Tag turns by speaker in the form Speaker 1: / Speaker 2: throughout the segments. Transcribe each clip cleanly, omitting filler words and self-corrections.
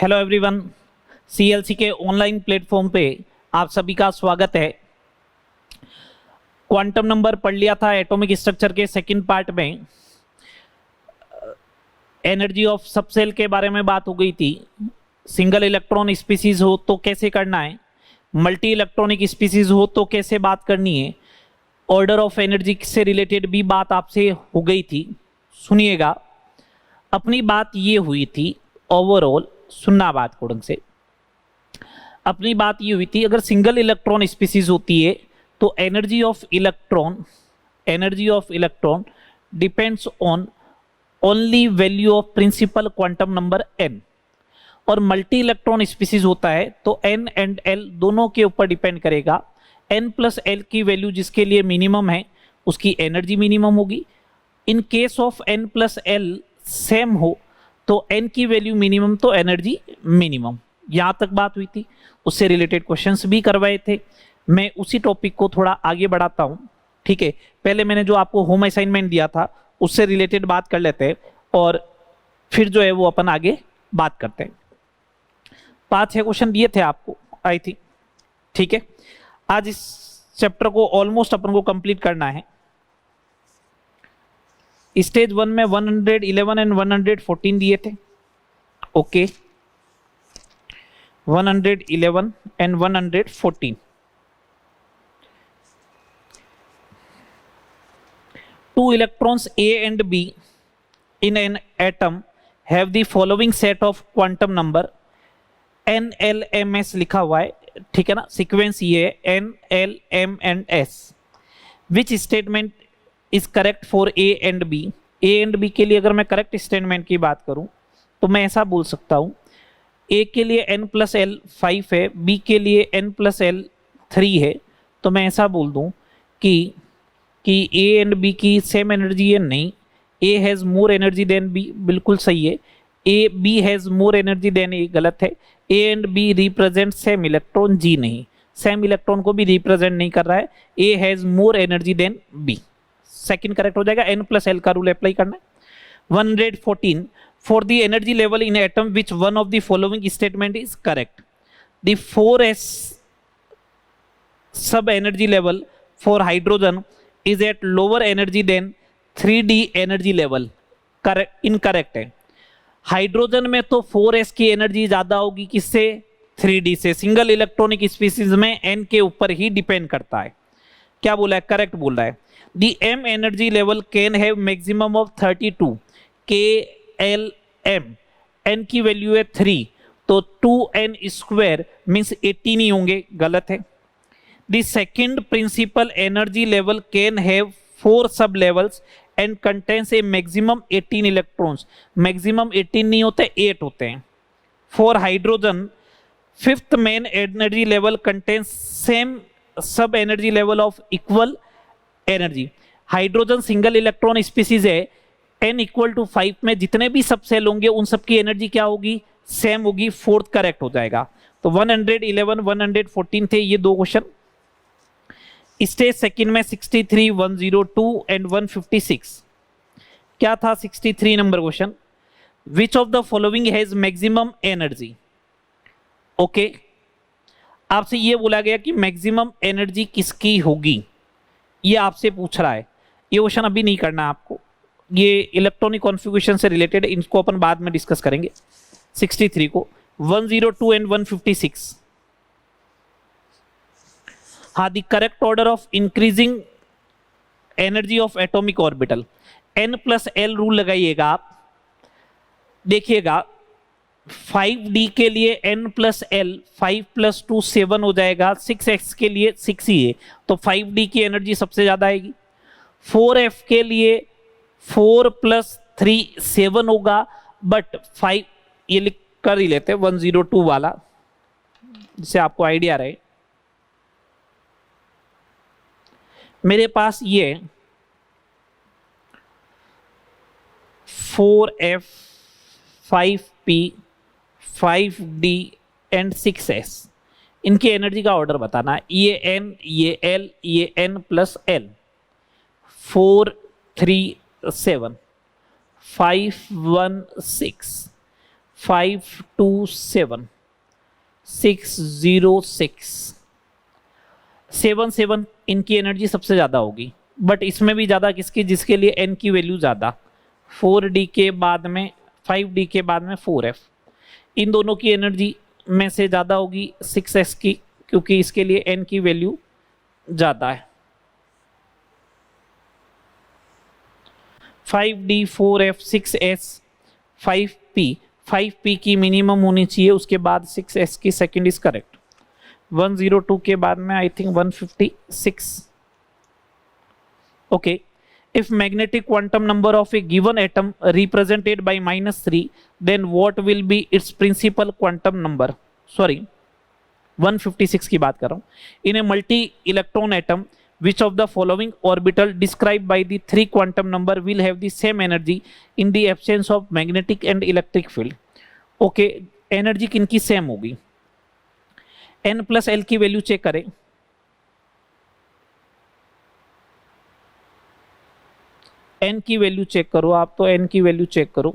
Speaker 1: Hello everyone, CLC के online platform पे आप सभी का स्वागत है। क्वांटम नंबर पढ़ लिया था एटॉमिक स्ट्रक्चर के सेकंड पार्ट में। एनर्जी ऑफ सबसेल के बारे में बात हो गई थी। सिंगल इलेक्ट्रॉन स्पीसीज हो तो कैसे करना है, मल्टी इलेक्ट्रॉनिक स्पीसीज हो तो कैसे बात करनी है, ऑर्डर ऑफ एनर्जी से रिलेटेड भी बात आपसे हो गई थी। सुनिएगा, अपनी बात ये हुई थी ओवरऑल, सुनना बात को ढंग से। अपनी बात ये हुई थी, अगर सिंगल इलेक्ट्रॉन स्पीसीज होती है तो energy of electron depends on only value of principal quantum number n। और मल्टी इलेक्ट्रॉन स्पीसीज होता है तो n एंड l दोनों के ऊपर डिपेंड करेगा। n प्लस l की वैल्यू जिसके लिए मिनिमम है उसकी एनर्जी मिनिमम होगी। In case of n plus l same हो तो n की वैल्यू मिनिमम तो एनर्जी मिनिमम। यहां तक बात हुई थी, उससे रिलेटेड क्वेश्चंस भी करवाए थे। मैं उसी टॉपिक को थोड़ा आगे बढ़ाता हूं, ठीक है। पहले मैंने जो आपको होम असाइनमेंट दिया था उससे रिलेटेड बात कर लेते हैं और फिर जो है वो अपन आगे बात करते हैं। 5-6 क्वेश्चन दिए थे आपको आई थिंक, ठीक है। आज इस चैप्टर को ऑलमोस्ट अपन को कंप्लीट करना है। स्टेज 1 में 111 एंड 114 दिए थे, okay. 111 and 114। Two electrons A and B in an atom have the following set of quantum number n, l, m, s लिखा हुआ है, ठीक है ना। सीक्वेंस ये है n, l, m and s। Which statement is correct for A and B? A and B के लिए अगर मैं करेक्ट स्टेटमेंट की बात करूं तो मैं ऐसा बोल सकता हूं, A के लिए n प्लस एल 5 है, B के लिए n प्लस एल 3 है। तो मैं ऐसा बोल दूं कि A एंड B की सेम एनर्जी है, नहीं। A has more energy than B, बिल्कुल सही है। B has more energy than A, गलत है। A and B represent same electron, जी नहीं, सेम इलेक्ट्रॉन को भी रिप्रेजेंट नहीं कर रहा है। A has more energy than B, second correct हो जाएगा। n प्लस एल का रूल अप्लाई करना है। 114 for the energy level in atom which one of the following statement is correct? The 4s sub energy level for hydrogen is at lower energy than 3d energy level, correct incorrect है। Hydrogen में तो 4s की energy ज्यादा होगी, किससे? 3d से। Single electronic species में n के ऊपर ही डिपेंड करता है। क्या बोला है? करेक्ट बोल रहा है। The m energy level can have maximum of 32 KLM, n की वैल्यू है 3 तो 2n स्क्वायर मींस 18 ही होंगे, गलत है। The second principal energy level can have 4 sub levels and contains a maximum 18 electrons. Maximum 18 नहीं होते, 8 होते हैं। For hydrogen, fifth main energy level contains same sub energy level of equal energy. Hydrogen single electron species है, n equal to 5 में जितने भी सब cell होंगे उन सबकी एनर्जी क्या होगी? सेम होगी। फोर्थ करेक्ट हो जाएगा। तो 111 114 थे ये दो क्वेश्चन। स्टेज सेकंड में 63 102 एंड 156 क्या था? 63 number question, which of the following has maximum energy? Okay, आपसे ये बोला गया कि मैक्सिमम एनर्जी किसकी होगी, ये आपसे पूछ रहा है। ये क्वेश्चन अभी नहीं करना आपको, ये इलेक्ट्रॉनिक कॉन्फ़िगरेशन से रिलेटेड, इनको अपन बाद में डिस्कस करेंगे। 63 को 102 एंड 156। हाँ, the correct order of increasing energy of atomic orbital, n plus L rule लगाइएगा आप। देखिएगा 5d के लिए n प्लस एल 5 प्लस 2 7 हो जाएगा, 6x के लिए 6 ही है तो 5d की एनर्जी सबसे ज्यादा आएगी। 4f के लिए 4 प्लस 3 7 होगा, बट 5 ये लिख कर ही लेते हैं 102 वाला, जिससे आपको आइडिया रहे। मेरे पास ये 4f 5p 5d and 6s, इनकी एनर्जी का ऑर्डर बताना है। ये n, ये l, ये n प्लस l। 4 3 7 5 1 6 527 606 7 इनकी एनर्जी सबसे ज्यादा होगी, बट इसमें भी ज्यादा किसकी, जिसके लिए n की वैल्यू ज्यादा, 4d के बाद में 5d के बाद में 4f, इन दोनों की एनर्जी में से ज्यादा होगी 6s की, क्योंकि इसके लिए n की वैल्यू ज्यादा है। 5d 4f 6s 5p, 5p की मिनिमम होनी चाहिए, उसके बाद 6s की सेकंड इज करेक्ट। 102 के बाद में I think 156। Okay, if magnetic quantum number of a given atom represented by -3, then what will be its principal quantum number? Sorry, 156 की बात कर रहा हूं। In a multi-electron atom, which of the following orbital described by the 3 quantum number will have the same energy in the absence of magnetic and electric field? Okay, energy किनकी same होगी? n plus L की value check करें। n की value check करो, आप तो n की value check करो।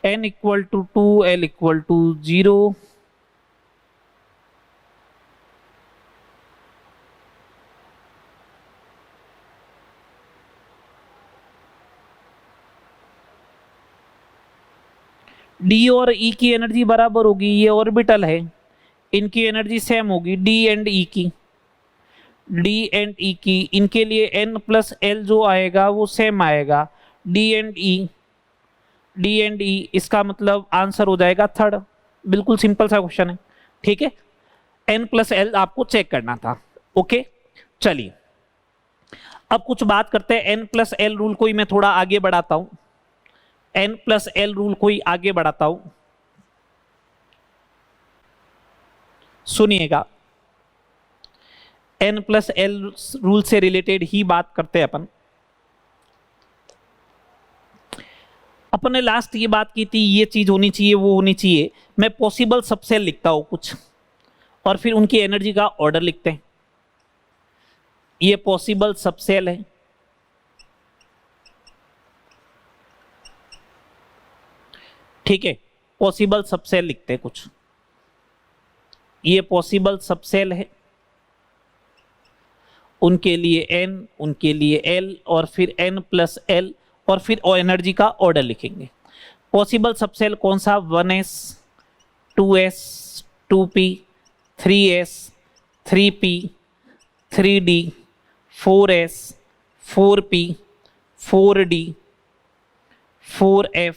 Speaker 1: n equal to 2, l equal to 0। D और ई की एनर्जी बराबर होगी, ये ऑर्बिटल है, इनकी एनर्जी सेम होगी डी एंड ई की, डी एंड ई की, इनके लिए एन प्लस एल जो आएगा वो सेम आएगा, D and E, D and E, इसका मतलब आंसर हो जाएगा थर्ड। बिल्कुल सिंपल सा क्वेश्चन है, ठीक है। एन प्लस एल आपको चेक करना था। ओके, चलिए अब कुछ बात करते हैं। एन प्लस एल रूल को ही मैं थोड़ा आगे बढ़ाता हूं, n प्लस एल रूल को ही आगे बढ़ाता हूं, सुनिएगा। n प्लस एल रूल से रिलेटेड ही बात करते हैं अपन ने लास्ट ये बात की थी, ये चीज होनी चाहिए, वो होनी चाहिए। मैं पॉसिबल सबसेल लिखता हूं कुछ, और फिर उनकी एनर्जी का ऑर्डर लिखते हैं। ये पॉसिबल सबसेल है, ठीक है। पॉसिबल सबसेल लिखते हैं कुछ, ये पॉसिबल सबसेल है, उनके लिए n, उनके लिए l, और फिर n प्लस l, और फिर एनर्जी का ऑर्डर लिखेंगे। पॉसिबल सबसेल कौन सा? 1s, 2s, 2p, 3s, 3p, 3d, 4s, 4p, 4d, 4f,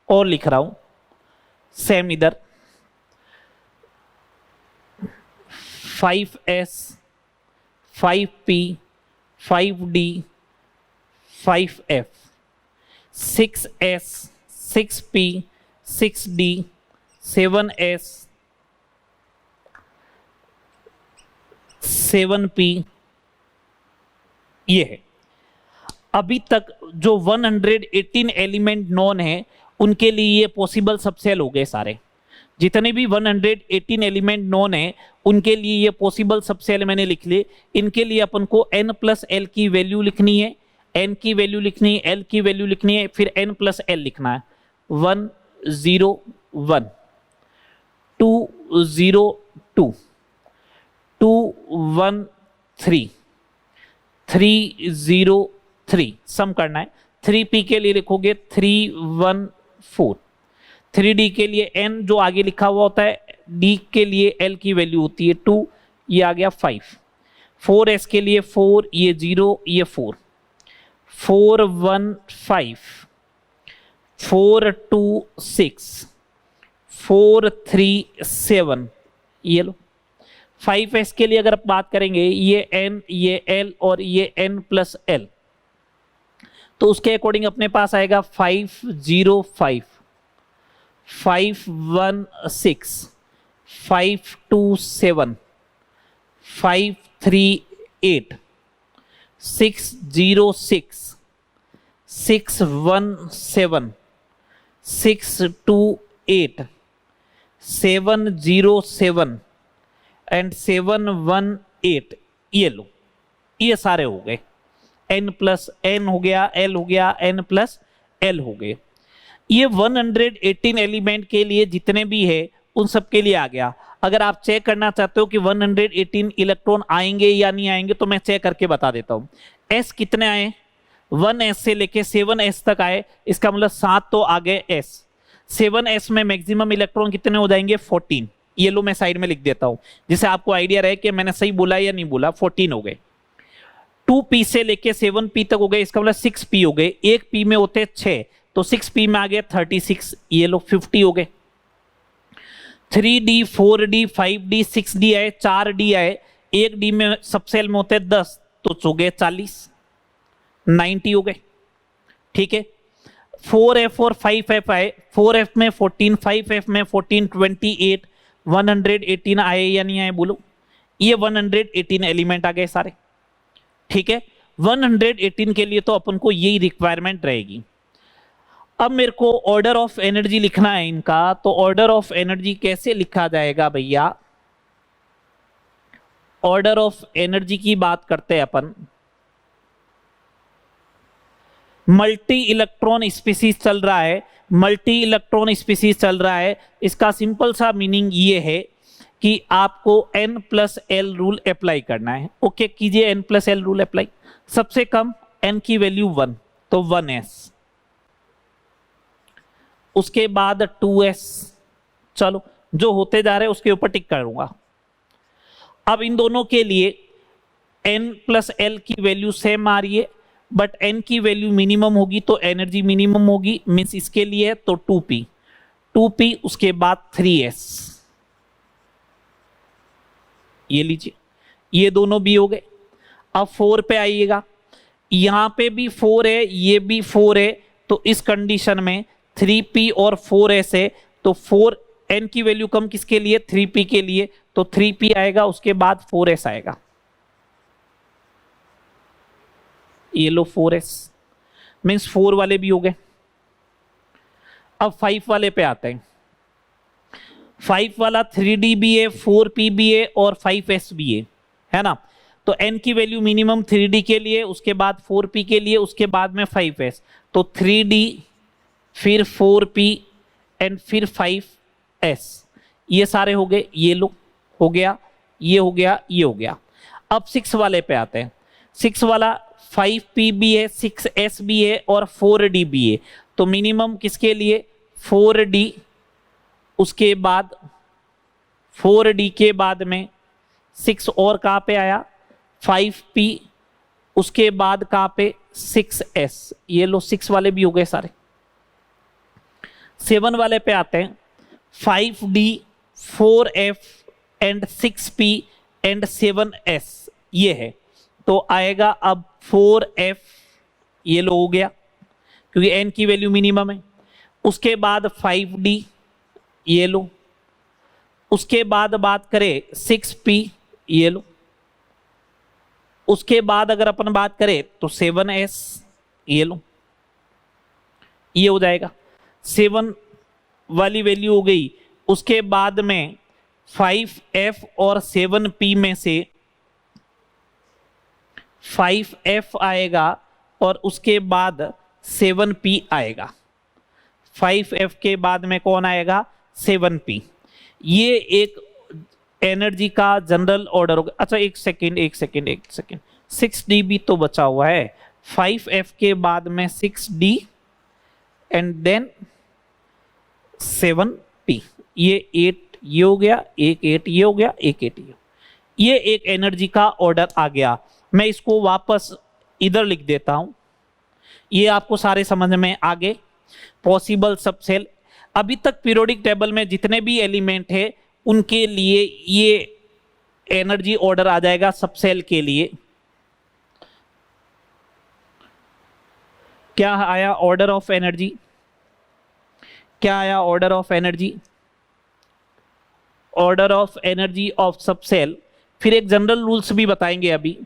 Speaker 1: और लिख रहा हूं सेम इधर 5s, 5p, 5d, 5f, 6s, 6p, 6d, 7s, 7p, ये है। अभी तक जो 118 एलिमेंट नॉन है उनके लिए ये पॉसिबल सबसेल हो गए सारे। जितने भी 118 एलिमेंट नॉन है उनके लिए ये पॉसिबल सबसेल मैंने लिख लिए। इनके लिए अपन को n प्लस एल की वैल्यू लिखनी है, n की वैल्यू लिखनी है, l की वैल्यू लिखनी है, फिर n प्लस एल लिखना है। 101, 202, 213, 303, सम करना है। 3p के लिए लिखोगे 314, 3d के लिए n जो आगे लिखा हुआ होता है, d के लिए l की वैल्यू होती है 2, ये आ गया 5, 4s के लिए 4, ये 0, ये 4, 415, 426, 437, ये लो। 5s के लिए अगर आप बात करेंगे, ये n, ये l और ये n प्लस l, तो उसके अकॉर्डिंग अपने पास आएगा 505, 516, 527, 538, 606, 617, 628, 707 एंड 718, ये लो, ये सारे हो गए। n प्लस n हो गया, l हो गया, n प्लस l हो गए। ये 118 एलिमेंट के लिए जितने भी है उन सब के लिए आ गया। अगर आप चेक करना चाहते हो कि 118 इलेक्ट्रॉन आएंगे या नहीं आएंगे तो मैं चेक करके बता देता हूं। s कितने आए, 1s से लेके 7s तक आए, इसका मतलब 7 तो आ गए s। 7s में मैक्सिमम इलेक्ट्रॉन कितने हो जाएंगे, 14। ये लो मैं साइड में लिख देता हूं जिससे आपको आइडिया रहे कि मैंने सही बोला या नहीं बोला। 14 हो गए। 2p से लेके 7p तक हो गए, इसका मतलब 6p हो गए। एक p में होते 6 तो 6p में आ गया 36, ये लो 50 हो गए। 3d 4d 5d 6d आए, 4d आए, एक d में सब सेल में होते 10 तो हो गए 40, 90 हो गए। ठीक है। 4f और 5f आए, 4f में 14, 5f में 14, 28, 118 आए या नहीं आए बोलो। ये 118 एलिमेंट आ गए सारे। ठीक है। 118 के लिए तो अपन को यही रिक्वायरमेंट रहेगी। अब मेरे को ऑर्डर ऑफ एनर्जी लिखना है इनका, तो ऑर्डर ऑफ एनर्जी कैसे लिखा जाएगा भैया। ऑर्डर ऑफ एनर्जी की बात करते हैं अपन। मल्टी इलेक्ट्रॉन स्पीसीज चल रहा है, मल्टी इलेक्ट्रॉन स्पीसीज चल रहा है। इसका सिंपल सा मीनिंग ये है कि आपको n plus L rule apply करना है। ओके कीजिए n plus L rule apply. सबसे कम n की वैल्यू 1 तो 1s, उसके बाद 2s, चलो जो होते जा रहे हैं उसके ऊपर टिक करूंगा। अब इन दोनों के लिए n प्लस एल की वैल्यू सेम आ रही है, बट n की वैल्यू मिनिमम होगी तो एनर्जी मिनिमम होगी, मीन्स इसके लिए तो 2p, 2p उसके बाद 3s, ये लीजिए, ये दोनों भी हो गए। अब 4 पे आइएगा, यहां पे भी 4 है, ये भी 4 है, तो इस कंडीशन में 3p और 4s है, तो 4 n की वैल्यू कम किसके लिए, 3p के लिए, तो 3p आएगा, उसके बाद 4s आएगा। ये लो 4s, मीन्स 4 वाले भी हो गए। अब 5 वाले पे आते हैं। 5 वाला 3d भी है, 4p भी है और 5s भी है ना। तो n की वैल्यू मिनिमम 3d के लिए, उसके बाद 4p के लिए, उसके बाद में 5s, तो 3d फिर 4p एंड फिर 5s, ये सारे हो गए। ये लो हो गया, ये हो गया, ये हो गया। अब 6 वाले पे आते हैं। 6 वाला 5p भी है, 6s भी है और 4d भी है, तो मिनिमम किसके लिए, 4d, उसके बाद 4d के बाद में 6 और कहां पे आया, 5p, उसके बाद कहां पे 6s, ये लो 6 वाले भी हो गए सारे। 7 वाले पे आते हैं। 5d 4f and 6p and 7s, ये है, तो आएगा अब 4f, ये लो हो गया क्योंकि n की वैल्यू मिनिमम है। उसके बाद 5d, ये लो, उसके बाद बात करें 6p, ये लो, उसके बाद अगर अपन बात करें तो 7s, ये लो, ये हो जाएगा। 7 वाली वैल्यू हो गई। उसके बाद में 5f और 7p में से 5f आएगा और उसके बाद 7p आएगा। 5f के बाद में कौन आएगा, 7p। ये एक एनर्जी का जनरल ऑर्डर होगा। अच्छा एक सेकेंड 6d भी तो बचा हुआ है। 5f के बाद में 6d एंड देन 7p, ये 8 ये हो गया, एक 8 ये हो गया, एक 8 ये एक एनर्जी का ऑर्डर आ गया। मैं इसको वापस इधर लिख देता हूं, ये आपको सारे समझ में आ गए। पॉसिबल सबसेल, अभी तक पीरियोडिक टेबल में जितने भी एलिमेंट है उनके लिए ये एनर्जी ऑर्डर आ जाएगा सबसेल के लिए। क्या आया ऑर्डर ऑफ एनर्जी, क्या आया order of energy, order of energy of subshell. फिर एक जनरल रूल्स भी बताएंगे अभी।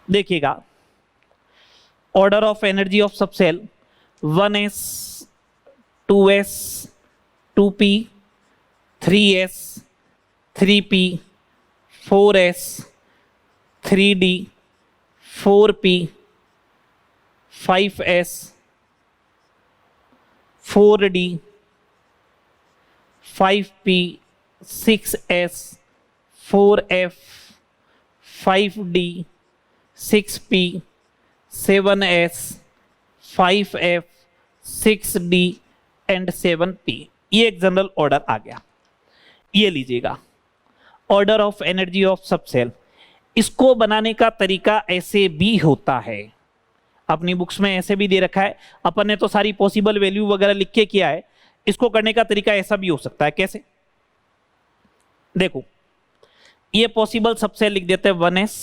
Speaker 1: देखिएगा ऑर्डर ऑफ एनर्जी ऑफ सब cell 1s 2s 2p 3s 3p 4s 3d 4p 5s 4d 5p 6s 4f 5d 6p 7s 5f 6d and 7p। ये एक general order आ गया। ये लीजिएगा ऑर्डर ऑफ एनर्जी ऑफ सब cell. इसको बनाने का तरीका ऐसे भी होता है, अपनी बुक्स में ऐसे भी दे रखा है। अपन ने तो सारी पॉसिबल वैल्यू वगैरह लिख के किया है, इसको करने का तरीका ऐसा भी हो सकता है। कैसे? देखो, ये पॉसिबल सब सेल लिख देते हैं 1s,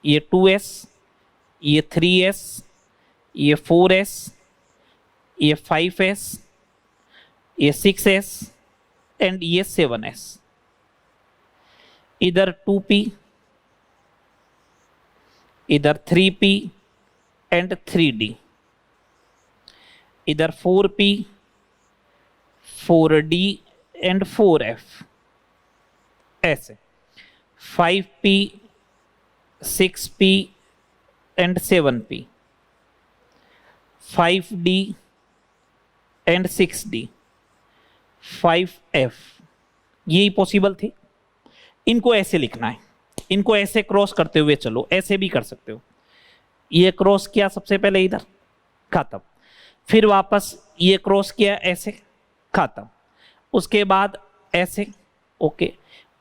Speaker 1: ये 2s, ये 3s, ये 4s, ये 5s, ये 6s एंड ये 7s। इधर 2p, इधर 3p एंड 3d, इधर 4p 4d एंड 4f, ऐसे 5p 6p and 7p, 5d and 6d, 5f। यही पॉसिबल थी। इनको ऐसे लिखना है, इनको ऐसे क्रॉस करते हुए चलो, ऐसे भी कर सकते हो। ये क्रॉस किया सबसे पहले इधर, खत्म। फिर वापस ये क्रॉस किया ऐसे, खत्म। उसके बाद ऐसे, ओके,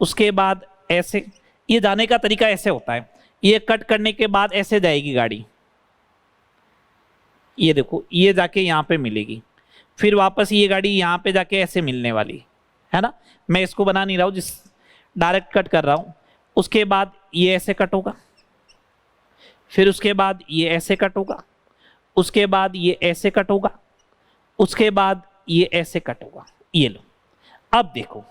Speaker 1: उसके बाद ऐसे। ये जाने का तरीका ऐसे होता है, ये कट करने के बाद ऐसे जाएगी गाड़ी, ये देखो, ये जाके यहां पे मिलेगी, फिर वापस ये गाड़ी यहां पे जाके ऐसे मिलने वाली है ना। मैं इसको बना नहीं रहा हूं, जिस डायरेक्ट कट कर रहा हूं। उसके बाद ये ऐसे कट होगा, फिर उसके बाद ये ऐसे कट होगा, उसके बाद ये ऐसे कट होगा, उसके बाद ये ऐसे कट होगा। ये लो, अब देखो,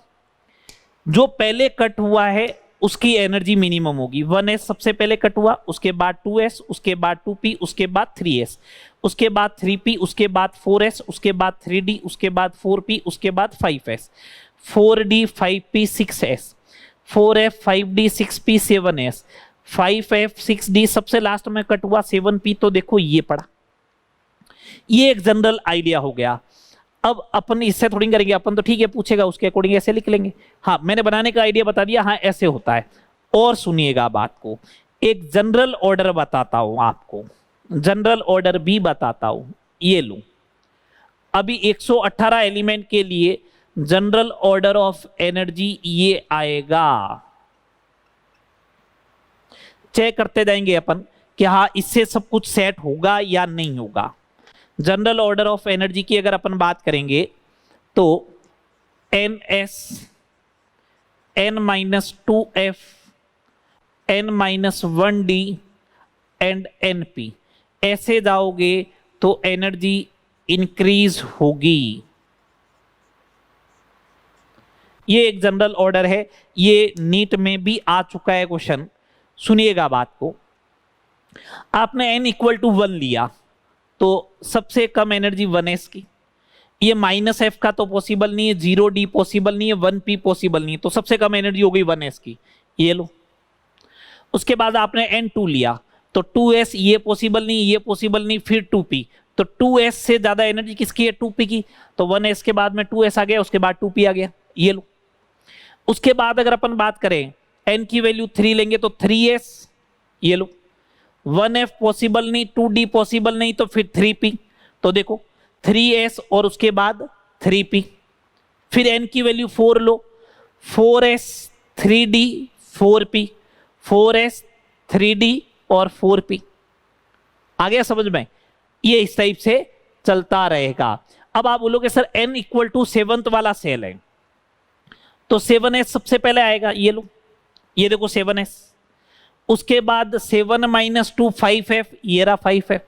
Speaker 1: जो पहले कट हुआ है उसकी एनर्जी मिनिमम होगी। 1s सबसे पहले कट हुआ, उसके बाद 2s, उसके बाद 2p, उसके बाद 3s, उसके बाद 3p, उसके बाद 4s, उसके बाद 3d, उसके बाद 4p, उसके बाद 5s, 4d 5p 6s, 4f 5d 6p 7s, 5f 6d, सबसे लास्ट में कट हुआ 7p। तो देखो ये पड़ा। ये एक जनरल आइडिया हो गया। अब अपन इससे थोड़ी करेंगे, अपन तो ठीक है पूछेगा उसके अकॉर्डिंग ऐसे लिख लेंगे। हाँ, मैंने बनाने का आइडिया बता दिया, हाँ ऐसे होता है। और सुनिएगा बात को, एक जनरल ऑर्डर बताता हूं आपको, जनरल ऑर्डर भी बताता हूं। ये लो, अभी 118 एलिमेंट के लिए जनरल ऑर्डर ऑफ एनर्जी ये आएगा। चेक करते जाएंगे अपन कि हाँ इससे सब कुछ सेट होगा या नहीं होगा। जनरल ऑर्डर ऑफ एनर्जी की अगर अपन बात करेंगे तो ns n-2f n-1d and np, ऐसे जाओगे तो एनर्जी इंक्रीज होगी। ये एक जनरल ऑर्डर है, ये नीट में भी आ चुका है क्वेश्चन। सुनिएगा बात को, आपने n इक्वल टू 1 लिया तो सबसे कम एनर्जी 1s की। ये -f का तो पॉसिबल नहीं है, 0d पॉसिबल नहीं है, 1p पॉसिबल नहीं है, तो सबसे कम एनर्जी हो गई 1s की। ये लो, उसके बाद आपने n2 लिया तो 2s, ये पॉसिबल नहीं, ये पॉसिबल नहीं, फिर 2p, तो 2s से ज्यादा एनर्जी किसकी है? 2p की। तो 1s के बाद में 2s आ गया, उसके बाद 2p आ गया। ये लो, उसके बाद अगर अपन बात करें n की वैल्यू 3 लेंगे तो 3s। ये लो, 1f पॉसिबल नहीं, 2d पॉसिबल नहीं, तो फिर 3p। तो देखो 3s और उसके बाद 3p। फिर n की वैल्यू 4 लो, 4s 3d 4p, 4s 3d और 4p। आ गया समझ में? ये इस टाइप से चलता रहेगा। अब आप बोलोगे sir n equal to 7th वाला सेल है तो 7s सबसे पहले आएगा। ये लो, ये देखो 7s, उसके बाद 7 - 2 5f, ये रहा 5f,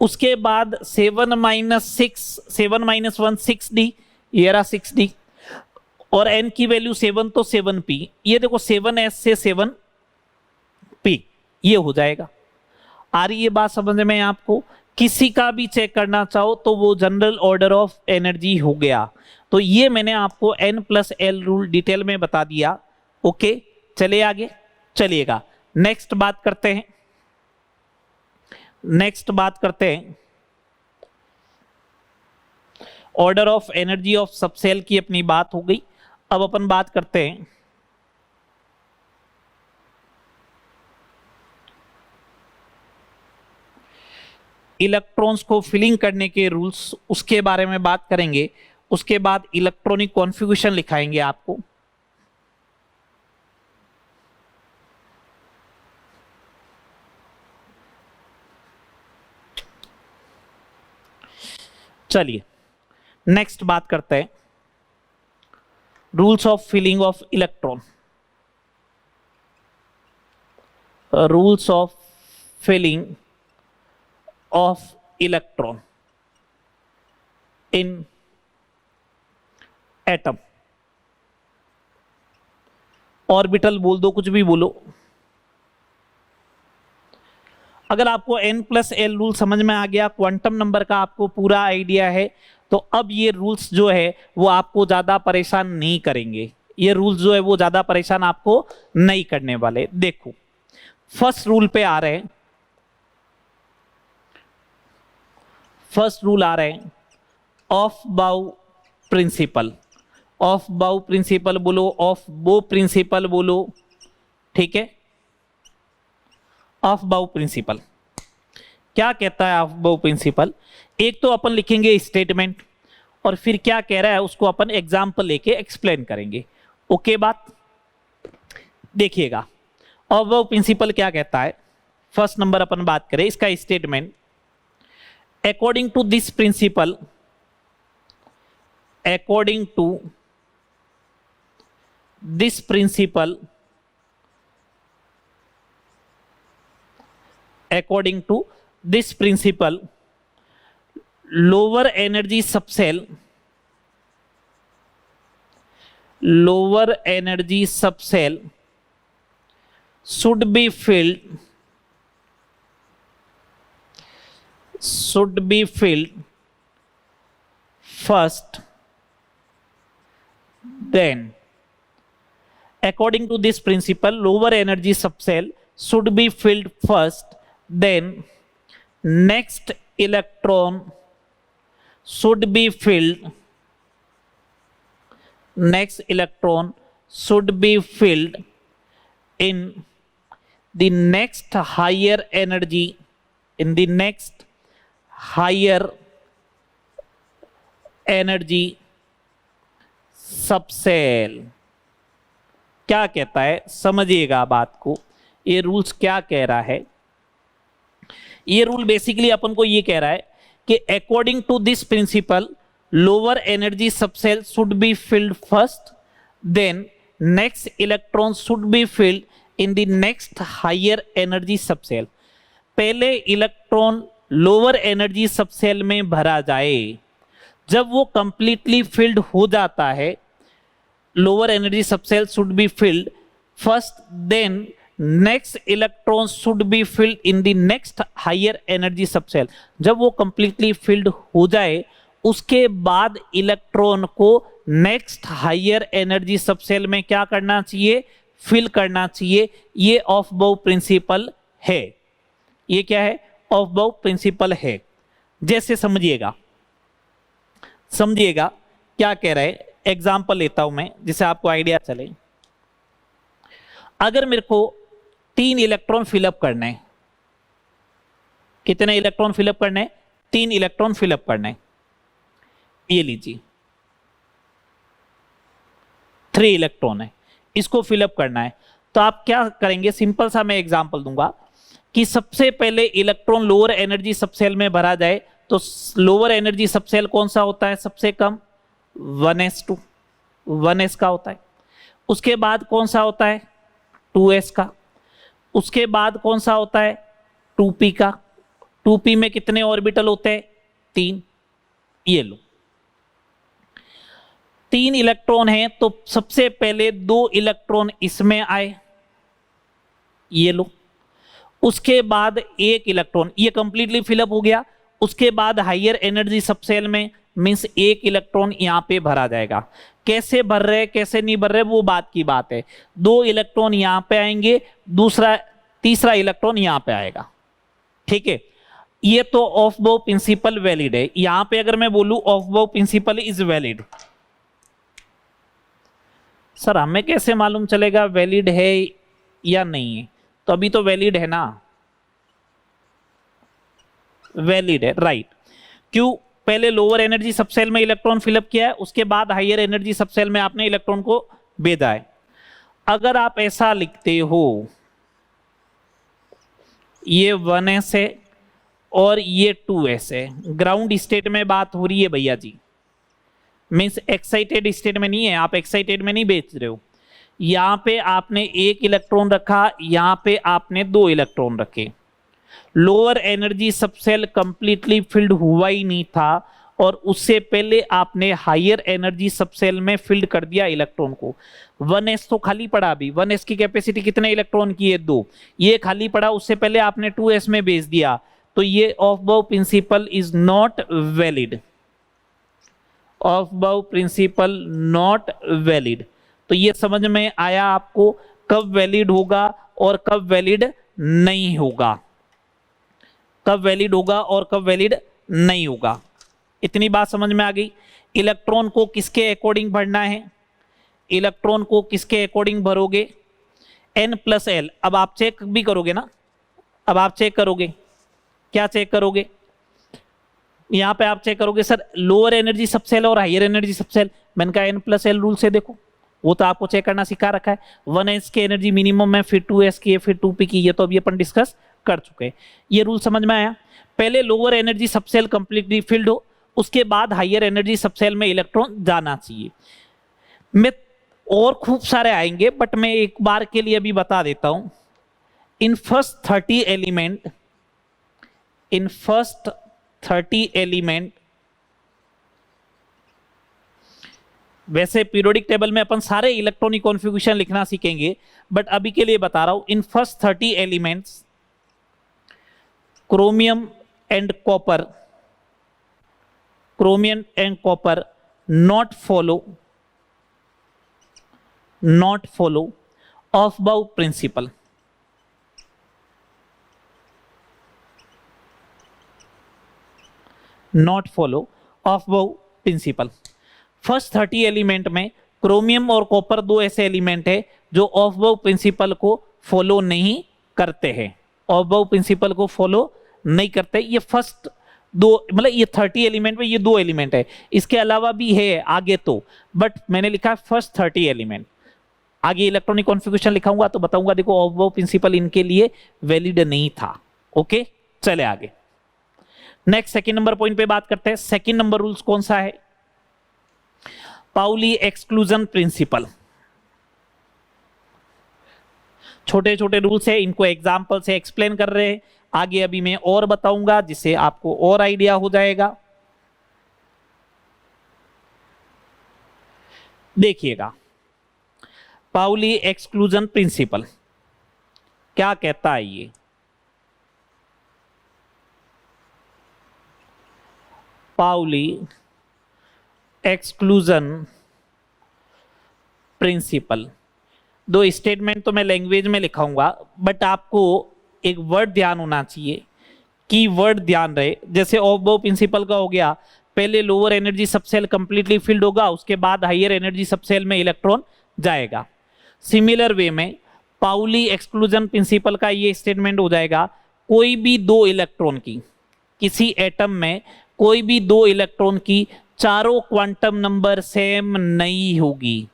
Speaker 1: उसके बाद 7 - 6 7 - 1 6d, ये रहा 6d, और n की वैल्यू 7 तो 7p। ये देखो 7s से 7p, ये हो जाएगा। आ रही है बात समझ में आपको? किसी का भी चेक करना चाहो तो वो जनरल ऑर्डर ऑफ एनर्जी हो गया। तो ये मैंने आपको N+L रूल डिटेल में बता दिया। ओके, चले आगे, चलिएगा नेक्स्ट बात करते हैं। नेक्स्ट बात करते हैं order of energy of subshell की, अपनी बात हो गई। अब अपन बात करते हैं इलेक्ट्रॉन्स को फिलिंग करने के रूल्स, उसके बारे में बात करेंगे। उसके बाद इलेक्ट्रॉनिक कॉन्फ़िगरेशन लिखाएंगे आपको। चलिए नेक्स्ट बात करते हैं rules of filling of electron. Rules of filling of electron in atom। Orbital बोल दो, कुछ भी बोलो। अगर आपको N+L रूल समझ में आ गया, क्वांटम नंबर का आपको पूरा आइडिया है, तो अब ये रूल्स जो है वो आपको ज्यादा परेशान नहीं करेंगे। ये रूल्स जो है वो ज्यादा परेशान आपको नहीं करने वाले। देखो फर्स्ट रूल पे आ रहे हैं। फर्स्ट रूल आ रहे हैं ऑफ बाउ प्रिंसिपल। ऑफ बाउ प्रिंसिपल बोलो, ऑफ बो प्रिंसिपल बोलो, ठीक है। ऑफ बाउ प्रिंसिपल क्या कहता है? ऑफ बाउ प्रिंसिपल एक तो अपन लिखेंगे स्टेटमेंट, और फिर क्या कह रहा है उसको अपन एग्जाम्पल लेके एक्सप्लेन करेंगे। ओके बात, देखिएगा ऑफ बाउ प्रिंसिपल क्या कहता है। फर्स्ट नंबर अपन बात करें इसका statement. According to this principle, according to this principle, according to this principle, lower energy subcell, lower energy subcell should be filled, should be filled first, then according to this principle lower energy subcell should be filled first, then next electron should be filled, next electron should be filled in the next higher energy, in the next higher energy subshell. क्या कहता है समझिएगा बात को, ये rules क्या कह रहा है। ये रूल बेसिकली अपन को ये कह रहा है कि according to this principle lower energy subshell should be filled first, then next electron should be filled in the next higher energy subshell. पहले इलेक्ट्रॉन लोअर एनर्जी सबसेल में भरा जाए, जब वो कंप्लीटली फिल्ड हो जाता है, lower energy subshell should be filled first, then next electron should be filled in the next higher energy subshell. जब वो कंप्लीटली फिल्ड हो जाए उसके बाद इलेक्ट्रॉन को नेक्स्ट हायर एनर्जी सबसेल में क्या करना चाहिए? फिल करना चाहिए। ये ऑफ बाउ प्रिंसिपल है। ये क्या है? ऑफ बाउ प्रिंसिपल है। जैसे समझिएगा, समझिएगा क्या कह रहा है। एग्जाम्पल लेता हूं मैं जिससे आपको आइडिया चले। अगर मेरे को 3 इलेक्ट्रॉन फिलअप करने हैं, कितने इलेक्ट्रॉन फिलअप करने हैं? 3 इलेक्ट्रॉन फिलअप करने हैं। ये लीजिए 3 इलेक्ट्रॉन है, इसको फिलअप करना है। तो आप क्या करेंगे? सिंपल सा मैं एग्जांपल दूंगा कि सबसे पहले इलेक्ट्रॉन लोअर एनर्जी सबसेल में भरा जाए, तो लोअर एनर्जी सबसेल कौन सा होता है? सबसे कम 1s2, 1s का होता है। उसके बाद कौन सा होता है? 2s का। उसके बाद कौन सा होता है? 2p का। 2p में कितने ऑर्बिटल होते हैं? 3। ये लो 3 इलेक्ट्रॉन हैं, तो सबसे पहले 2 इलेक्ट्रॉन इसमें आए, ये लो। उसके बाद एक इलेक्ट्रॉन, ये कंप्लीटली फिलअप हो गया। उसके बाद हायर एनर्जी सबसेल में मींस एक इलेक्ट्रॉन यहां पे भरा जाएगा। कैसे भर रहे कैसे नहीं भर रहे वो बात की बात है। दो इलेक्ट्रॉन यहां पे आएंगे, दूसरा तीसरा इलेक्ट्रॉन यहां पे आएगा, ठीक है। ये तो ऑफ बाउ प्रिंसिपल वैलिड है। यहां पे अगर मैं बोलूं ऑफ बाउ प्रिंसिपल इज वैलिड, सर हमें कैसे मालूम चलेगा वैलिड है या नहीं है? तो अभी तो वैलिड है ना, वैलिड है, राइट। क्यों? पहले लोअर एनर्जी सबसेल में इलेक्ट्रॉन फिलअप किया है, उसके बाद हायर एनर्जी सबसेल में आपने इलेक्ट्रॉन को भेजा है। अगर आप ऐसा लिखते हो, ये 1s है और ये 2s है, ग्राउंड स्टेट में बात हो रही है भैया जी, मीन्स एक्साइटेड स्टेट में नहीं है, आप एक्साइटेड में नहीं बेच रहे हो। यहां पे आपने एक इलेक्ट्रॉन रखा, यहां पे आपने दो इलेक्ट्रॉन रखे। Lower energy subshell completely filled हुआ ही नहीं था और उससे पहले आपने हायर एनर्जी सबसेल में फिल्ड कर दिया इलेक्ट्रॉन को। 1s तो खाली पड़ा, अभी 1s की कैपेसिटी कितने इलेक्ट्रॉन की है? 2। ये खाली पड़ा, उससे पहले आपने 2s में भेज दिया, तो ये Aufbau principle is not valid. Aufbau principle not valid. तो ये समझ में आया आपको कब वैलिड होगा और कब वैलिड नहीं होगा, कब वैलिड होगा और कब वैलिड नहीं होगा। इतनी बात समझ में आ गई। इलेक्ट्रॉन को किसके अकॉर्डिंग भरना है? इलेक्ट्रॉन को किसके अकॉर्डिंग भरोगे? n+l। अब आप चेक भी करोगे ना, अब आप चेक करोगे, क्या चेक करोगे? यहां पे आप चेक करोगे सर लोअर एनर्जी सबसेल और हायर एनर्जी सबसेल। मैंने कहा n+l रूल से देखो, वो तो आपको चेक करना सिखा रखा है। 1s की एनर्जी मिनिमम है, फिर 2s की है, फिर 2p की, ये तो अभी अपन डिस्कस कर चुके हैं। ये रूल समझ में आया? पहले lower energy subshell completely filled हो, उसके बाद हायर एनर्जी सबसेल में इलेक्ट्रॉन जाना चाहिए। मैं और खूब सारे आएंगे बट मैं एक बार के लिए अभी बता देता हूं। In first 30 element, in first 30 element, वैसे पीरियोडिक टेबल में अपन सारे इलेक्ट्रॉनिक कॉन्फ़िगरेशन लिखना सीखेंगे, बट अभी के लिए बता रहा हूं। In first 30 elements chromium and copper, chromium and copper not follow Aufbau principle। Not follow Aufbau principle. First 30 element में क्रोमियम और कॉपर दो ऐसे एलिमेंट है जो Aufbau प्रिंसिपल को फॉलो नहीं करते हैं, Aufbau प्रिंसिपल को फॉलो नहीं करते। ये फर्स्ट दो, मतलब ये 30 एलिमेंट में ये दो एलिमेंट है, इसके अलावा भी है आगे तो, बट मैंने लिखा फर्स्ट 30 एलिमेंट। आगे इलेक्ट्रॉनिक कॉन्फ़िगरेशन लिखाऊंगा तो बताऊंगा देखो Aufbau प्रिंसिपल इनके लिए वैलिड नहीं था। ओके, चले आगे। नेक्स्ट सेकंड नंबर पॉइंट पे बात करते हैं। सेकंड नंबर रूल्स कौन सा है? Pauli exclusion principle. छोटे छोटे रूल्स है, इनको एग्जांपल से एक्सप्लेन कर रहे हैं। आगे अभी मैं और बताऊंगा जिससे आपको और आइडिया हो जाएगा। देखिएगा, पाउली एक्सक्लूजन प्रिंसिपल क्या कहता है? ये पाउली एक्सक्लूजन प्रिंसिपल, दो स्टेटमेंट तो मैं लैंग्वेज में लिखाऊंगा, बट आपको एक वर्ड ध्यान होना चाहिए, की वर्ड ध्यान रहे। जैसे Aufbau प्रिंसिपल का हो गया, पहले lower energy subshell completely filled होगा, उसके बाद हायर एनर्जी सबसेल में इलेक्ट्रॉन जाएगा। सिमिलर वे में पाउली एक्सक्लूजन प्रिंसिपल का ये स्टेटमेंट हो जाएगा, कोई भी दो इलेक्ट्रॉन की, किसी एटम में कोई भी दो इलेक्ट्रॉन की चारों क्वांटम नंबर सेम नहीं होगी,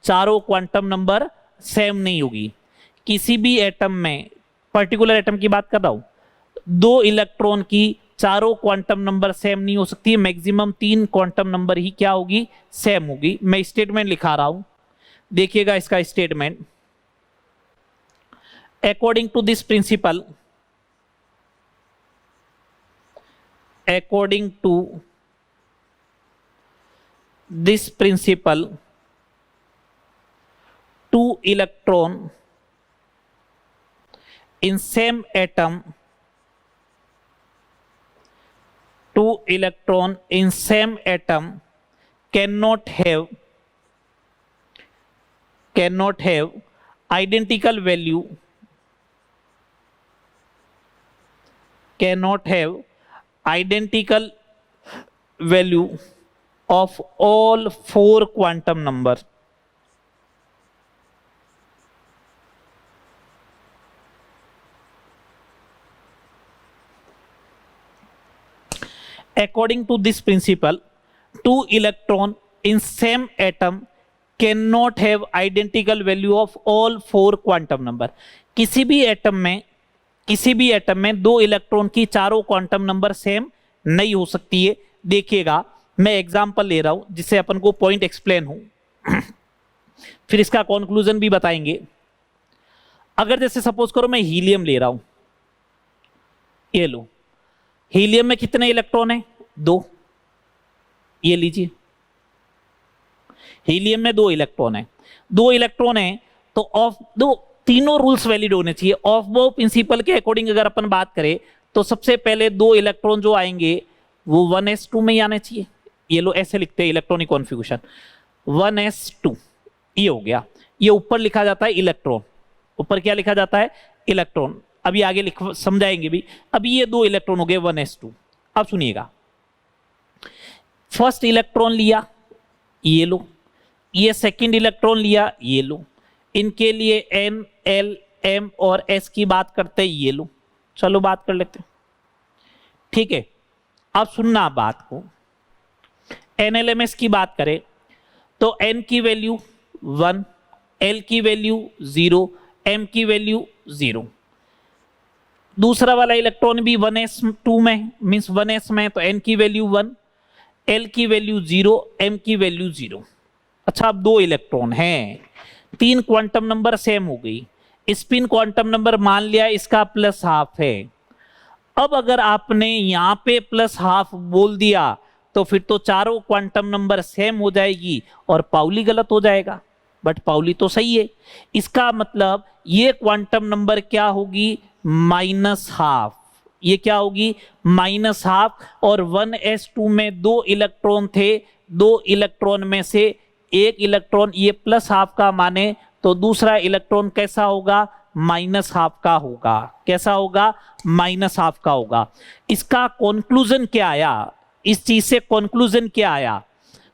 Speaker 1: चारों क्वांटम नंबर सेम नहीं होगी। किसी भी एटम में, पर्टिकुलर एटम की बात कर रहा हूं, दो इलेक्ट्रॉन की चारों क्वांटम नंबर सेम नहीं हो सकती, मैक्सिमम 3 क्वांटम नंबर ही क्या होगी? सेम होगी। मैं स्टेटमेंट लिखा रहा हूं, देखिएगा इसका statement. According to this principle, according to this principle, two electron in same atom, two electron in same atom cannot have identical value, cannot have identical value of all four quantum number. According to this principle, two electron in same atom cannot have identical value of all four quantum number. किसी भी atom में दो electron की चारों quantum number same नहीं हो सकती है। देखिएगा, मैं एग्जांपल ले रहा हूं जिससे अपन को पॉइंट एक्सप्लेन हो, फिर इसका कंक्लूजन भी बताएंगे। अगर जैसे सपोज करो मैं हीलियम ले रहा हूं, ये लो, हीलियम में कितने इलेक्ट्रॉन हैं? दो। ये लीजिए, हीलियम में दो इलेक्ट्रॉन है, तो ऑफ दो तीनों रूल्स वैलिड होने चाहिए। ऑफ बो प्रिंसिपल के अकॉर्डिंग अगर अपन बात करें तो सबसे पहले दो इलेक्ट्रॉन जो आएंगे वो 1s2 में ही आने चाहिए। ये लो, ऐसे लिखते हैं इलेक्ट्रॉनिक कॉन्फ़िगरेशन 1s2, ये हो गया। ये ऊपर लिखा जाता है इलेक्ट्रॉन, ऊपर क्या लिखा जाता है? इलेक्ट्रॉन। अभी आगे समझाएंगे भी। अभी ये दो इलेक्ट्रॉन हो गए 1s2। अब सुनिएगा, फर्स्ट इलेक्ट्रॉन लिया, ये लो, ये सेकंड इलेक्ट्रॉन लिया, ये लो, इनके लिए n, l, m और s की बात करते हैं, ये लो। चलो बात कर लेते हैं, ठीक है। अब सुनना बात को, NLMS की बात करें तो n की वैल्यू 1, l की वैल्यू 0, m की वैल्यू 0। दूसरा वाला इलेक्ट्रॉन भी 1s2 में, मीन्स 1s में, तो n की वैल्यू 1, l की वैल्यू 0, m की वैल्यू 0। अच्छा, अब दो इलेक्ट्रॉन हैं, तीन क्वांटम नंबर सेम हो गई। स्पिन क्वांटम नंबर मान लिया इसका +½ है। अब अगर आपने यहां पे +½ बोल दिया तो फिर तो चारों क्वांटम नंबर सेम हो जाएगी और पाउली गलत हो जाएगा, बट पाउली तो सही है। इसका मतलब ये क्वांटम नंबर क्या होगी? -½ ये क्या होगी? -½ और 1s2 में दो इलेक्ट्रॉन थे, दो इलेक्ट्रॉन में से एक इलेक्ट्रॉन ये +½ का माने तो दूसरा इलेक्ट्रॉन कैसा होगा? -½ का होगा। कैसा होगा? -½ का होगा। इसका कंक्लूजन क्या आया? इस चीज से कंक्लूजन क्या आया?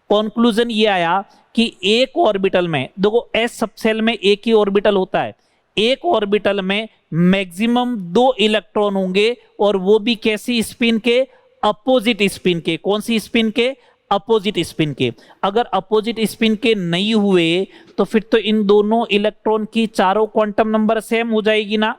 Speaker 1: कंक्लूजन ये आया कि एक ऑर्बिटल में, देखो s सबसेल में एक ही ऑर्बिटल होता है, एक ऑर्बिटल में मैक्सिमम दो इलेक्ट्रॉन होंगे, और वो भी कैसी स्पिन के? अपोजिट स्पिन के। कौन सी स्पिन के? अपोजिट स्पिन के। अगर अपोजिट स्पिन के नहीं हुए तो फिर तो इन दोनों इलेक्ट्रॉन की चारों क्वांटम नंबर सेम हो जाएगी ना।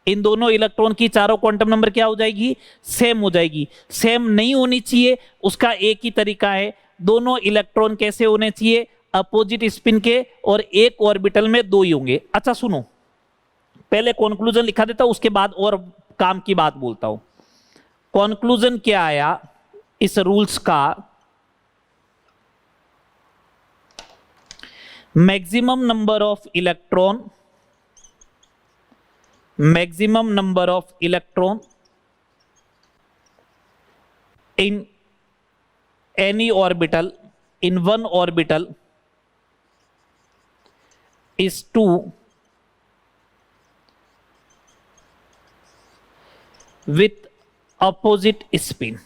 Speaker 1: इन दोनों इलेक्ट्रॉन की चारों क्वांटम नंबर क्या हो जाएगी? सेम हो जाएगी। सेम नहीं होनी चाहिए, उसका एक ही तरीका है, दोनों इलेक्ट्रॉन कैसे होने चाहिए? अपोजिट स्पिन के, और एक ऑर्बिटल में दो ही होंगे। अच्छा सुनो, पहले कंक्लूजन लिखा देता हूं, उसके बाद और काम की बात बोलता हूं। कंक्लूजन क्या आया इस रूल्स का? maximum number of electron in any orbital, in one orbital, is 2 with opposite spin.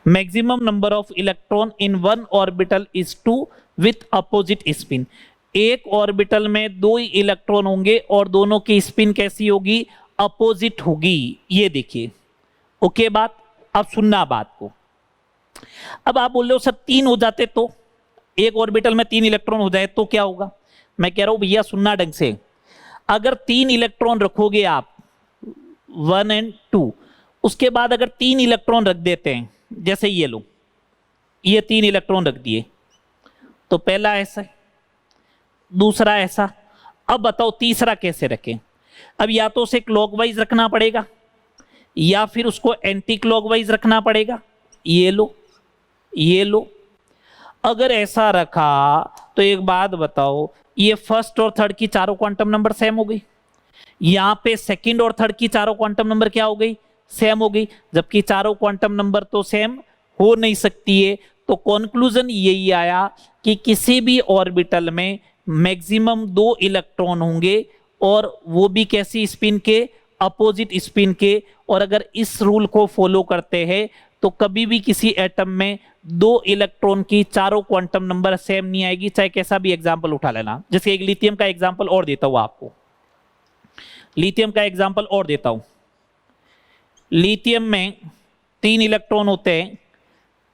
Speaker 1: Maximum number of electron in one orbital is 2 with opposite spin. एक ऑर्बिटल में दो ही इलेक्ट्रॉन होंगे और दोनों की स्पिन कैसी होगी? अपोजिट होगी। ये देखिए, ओके बात। अब सुनना बात को। अब आप बोल रहे हो सर तीन हो जाते तो, एक ऑर्बिटल में तीन इलेक्ट्रॉन हो जाए तो क्या होगा? मैं कह रहा हूं भैया सुनना ढंग से। अगर तीन इलेक्ट्रॉन रखोगे आप 1 और 2, उसके बाद अगर तीन इलेक्ट्रॉन रख देते हैं, जैसे ये लो, ये तीन इलेक्ट्रॉन रख दिए, तो पहला ऐसा, दूसरा ऐसा। अब बताओ तीसरा कैसे रखें? अब या तो उसे क्लॉकवाइज रखना पड़ेगा या फिर उसको एंटी क्लॉकवाइज रखना पड़ेगा। ये लो, ये लो। अगर ऐसा रखा तो एक बात बताओ, ये फर्स्ट और थर्ड की चारों क्वांटम नंबर सेम हो गई, यहाँ पे सेकंड और थर्ड की चारों क्वांटम नंबर क्या हो गई, सेम हो गई, जबकि चारों क्वांटम नंबर तो सेम हो नहीं सकती है। तो कंक्लूजन यही आया कि किसी भी ऑर्बिटल में मैक्सिमम 2 इलेक्ट्रॉन होंगे, और वो भी कैसी स्पिन के, अपोजिट स्पिन के। और अगर इस रूल को फॉलो करते हैं तो कभी भी किसी एटम में 2 इलेक्ट्रॉन की चारों क्वांटम नंबर सेम नहीं आएगी, चाहे कैसा भी एग्जाम्पल उठा लेना। जैसे एक लिथियम का एग्जाम्पल और देता हूं आपको, लिथियम का एग्जाम्पल और देता हूं। लिथियम में 3 इलेक्ट्रॉन होते हैं,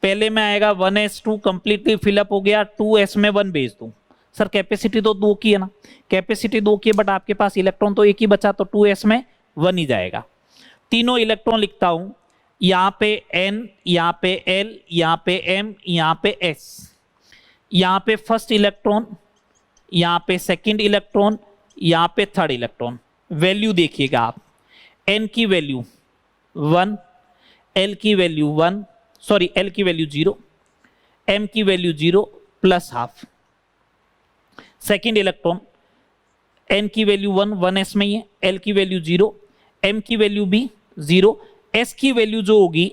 Speaker 1: पहले में आएगा 1s2 कंप्लीटली फिलअप हो गया, 2s में 1 भेज दूं। सर कैपेसिटी तो 2 की है ना, कैपेसिटी 2 की है, बट आपके पास इलेक्ट्रॉन तो एक ही बचा, तो 2s में 1 ही जाएगा। तीनों इलेक्ट्रॉन लिखता हूं, यहां पे n, यहां पे l, यहां पे m, यहां पे s। यहां पे फर्स्ट इलेक्ट्रॉन, यहां पे सेकंड इलेक्ट्रॉन, यहां पे थर्ड इलेक्ट्रॉन। वैल्यू देखिएगा आप, n की वैल्यू 1, l की वैल्यू 1, सॉरी l की वैल्यू 0, m की value 0 plus half. Second electron, n की वैल्यू 1, 1s में ही है, l की वैल्यू 0, m की वैल्यू भी 0, s की वैल्यू जो होगी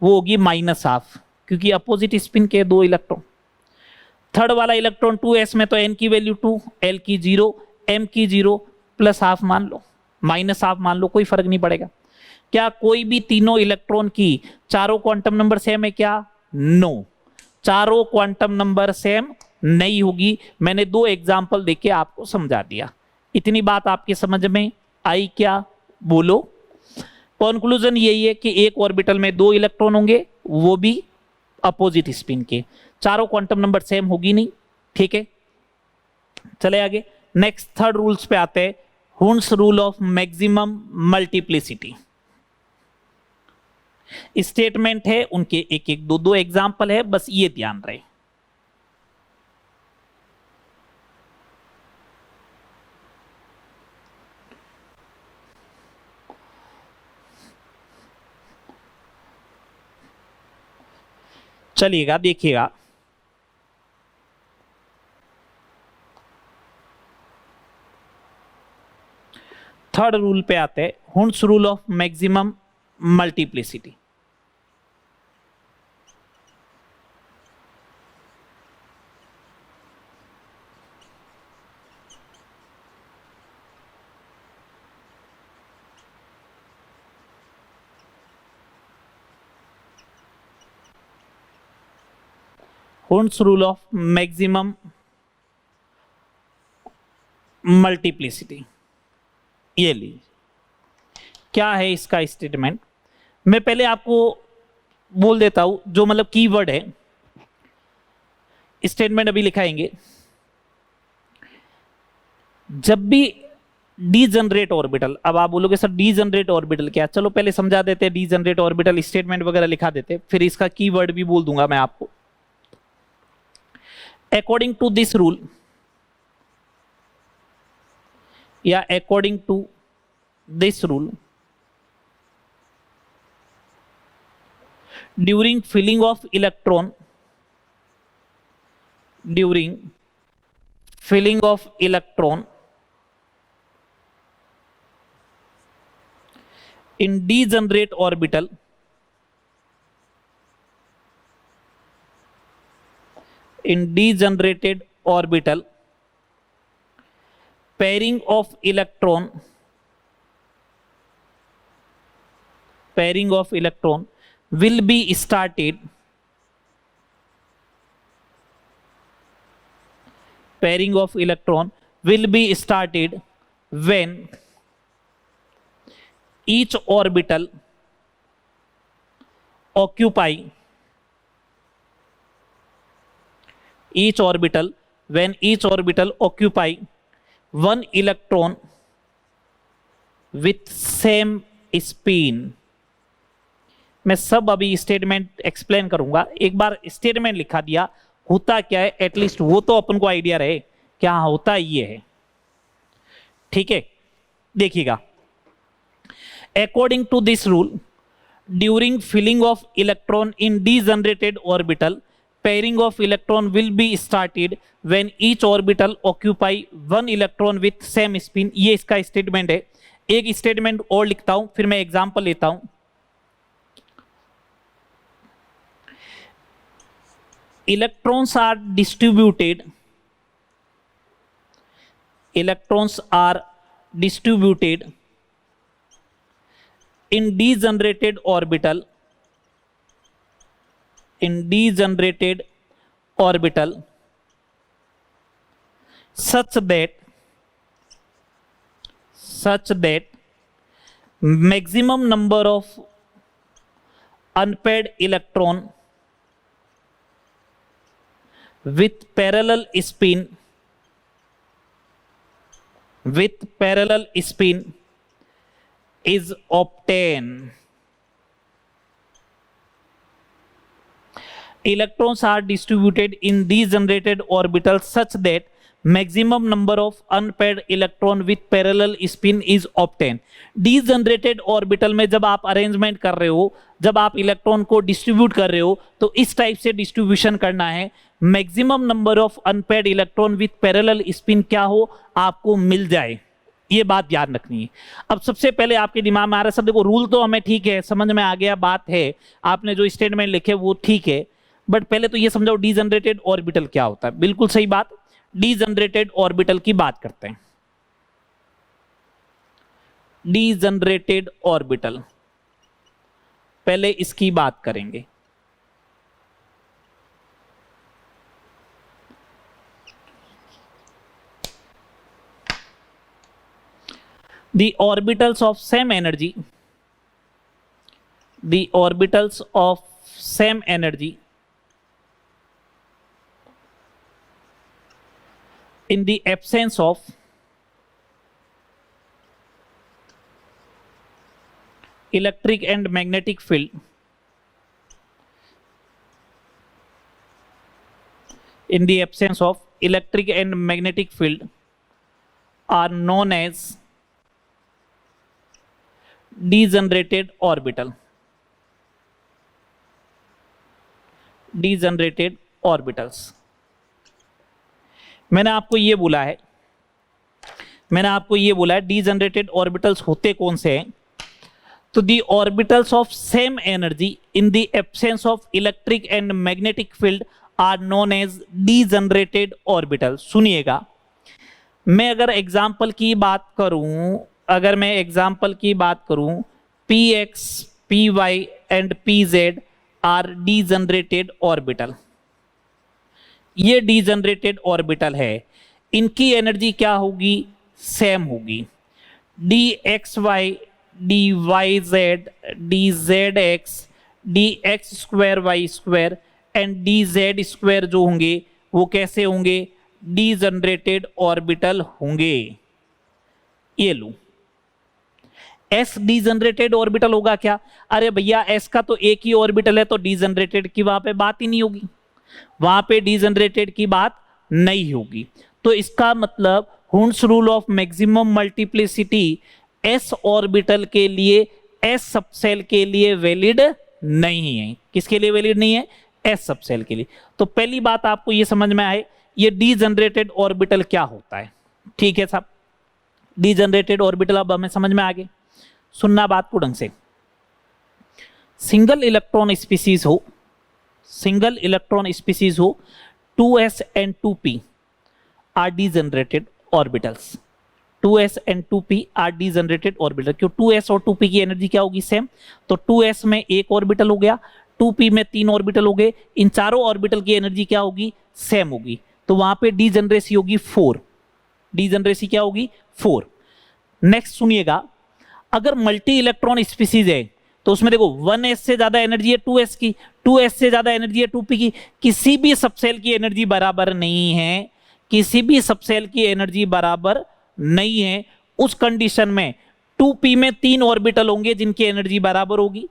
Speaker 1: वो होगी माइनस हाफ, क्योंकि अपोजिट स्पिन के 2 इलेक्ट्रॉन। थर्ड वाला इलेक्ट्रॉन 2s में, तो n की वैल्यू 2, l की 0, m की 0 प्लस हाफ मान लो, माइनस हाफ मान लो, कोई फर्क नहीं पड़ेगा। क्या कोई भी तीनों इलेक्ट्रॉन की चारों क्वांटम नंबर सेम है क्या? नो, चारों क्वांटम नंबर सेम नहीं होगी। मैंने 2 एग्जाम्पल देके आपको समझा दिया। इतनी बात आपके समझ में आई क्या? बोलो। कंक्लूजन यही है कि एक ऑर्बिटल में 2 इलेक्ट्रॉन होंगे, वो भी अपोजिट स्पिन के, चारों क्वांटम नंबर सेम होगी नहीं। ठीक है, चले आगे। नेक्स्ट थर्ड रूल्स पे आते हैं, Hund's rule of maximum multiplicity. Statement है उनके, एक एक 2 एग्जाम्पल है, बस ये ध्यान रहे। चलिएगा, देखिएगा। थर्ड रूल पे आते हैं, Hund's rule of maximum multiplicity. Hund's rule of maximum multiplicity, ये लीजिए। क्या है इसका स्टेटमेंट? मैं पहले आपको बोल देता हूं, जो मतलब कीवर्ड है, स्टेटमेंट अभी लिखाएंगे। जब भी डीजनरेट ऑर्बिटल, अब आप बोलोगे सर डीजनरेट ऑर्बिटल क्या? चलो पहले समझा देते हैं डीजनरेट ऑर्बिटल, स्टेटमेंट वगैरह लिखा देते, फिर इसका कीवर्ड भी बोल दूंगा मैं आपको। अकॉर्डिंग टू दिस रूल, या according to this rule, during filling of electron, during filling of electron in degenerate orbital, in degenerated orbital, pairing of electron, pairing of electron will be started, pairing of electron will be started when each orbital occupy, each orbital, when each orbital occupy 1 electron with same spin। मैं सब अभी statement explain करूंगा, एक बार statement लिखा दिया, होता क्या है एटलीस्ट वो तो अपन को आइडिया रहे क्या होता ये है। ठीक है, देखिएगा। According to this rule, during filling of electron in degenerated orbital, pairing of electron will be started when each orbital occupy one electron with same spin। ये इसका स्टेटमेंट है। एक स्टेटमेंट और लिखता हूं, फिर मैं एग्जांपल लेता हूं। Electrons are distributed in degenerated orbital such that maximum number of unpaired electron with parallel spin is obtained। Electrons are distributed in degenerated orbitals such that maximum number of unpaired electron with parallel spin is obtained। degenerated orbital में जब आप arrangement कर रहे हो, जब आप electron को distribute कर रहे हो, तो इस टाइप से डिस्ट्रीब्यूशन करना है। Maximum number of unpaired electron with parallel spin क्या हो, आपको मिल जाए, ये बात याद रखनी है। अब सबसे पहले आपके दिमाग में आ रहा है, सब देखो रूल तो हमें ठीक है, समझ में आ गया, बात है, आपने जो स्टेटमेंट लिखे वो ठीक है, बट पहले तो ये समझाओ डीजनरेटेड ऑर्बिटल क्या होता है। बिल्कुल सही बात, डीजनरेटेड ऑर्बिटल की बात करते हैं। डीजनरेटेड ऑर्बिटल, पहले इसकी बात करेंगे। The orbitals of same energy in the absence of electric and magnetic field are known as degenerated orbitals। मैंने आपको ये बोला है डीजनरेटेड ऑर्बिटल्स होते कौन से हैं, तो the orbitals of same energy in the absence of electric and magnetic field are known as degenerated orbital. सुनिएगा, मैं अगर एग्जाम्पल की बात करूं, px, py and pz are degenerated orbital. ये डीजनरेटेड ऑर्बिटल है, इनकी एनर्जी क्या होगी, सेम होगी। dxy, dyz, dzx, dx square y square and dz square जो होंगे वो कैसे होंगे, डीजनरेटेड ऑर्बिटल होंगे। ये लो, s डीजनरेटेड ऑर्बिटल होगा क्या, अरे भैया s का तो एक ही ऑर्बिटल है, तो डीजनरेटेड की वहां पे बात ही नहीं होगी, वहां पे डीजनरेटेड की बात नहीं होगी। तो इसका मतलब हुंस rule of maximum multiplicity s orbital के लिए, s सबसेल के लिए वैलिड नहीं है। किसके लिए वैलिड नहीं है, s सबसेल के लिए। तो पहली बात आपको ये समझ में आए, ये डीजनरेटेड ऑर्बिटल क्या होता है। ठीक है साहब, डीजनरेटेड ऑर्बिटल अब हमें समझ में आ गए। सुनना बात को ढंग से, सिंगल इलेक्ट्रॉन स्पीसीज हो 2s and 2p are degenerated orbitals. 2s and 2p are degenerated orbital. क्यों, 2s और 2p की एनर्जी क्या होगी, सेम। तो 2s में एक ऑर्बिटल हो गया, 2p में 3 ऑर्बिटल हो गए, इन चारों ऑर्बिटल की एनर्जी क्या होगी, सेम होगी। तो वहां पे डीजनरेसी होगी 4। डीजनरेसी क्या होगी, 4। नेक्स्ट सुनिएगा, अगर मल्टी इलेक्ट्रॉन स्पीसीज है तो उसमें देखो 1s से ज्यादा एनर्जी है 2s की, 2s से ज्यादा एनर्जी है 2p की, किसी भी सबसेल की एनर्जी बराबर नहीं है, किसी भी सबसेल की एनर्जी बराबर नहीं है। उस कंडीशन में 2p में 3 ऑर्बिटल होंगे जिनकी एनर्जी बराबर होगी,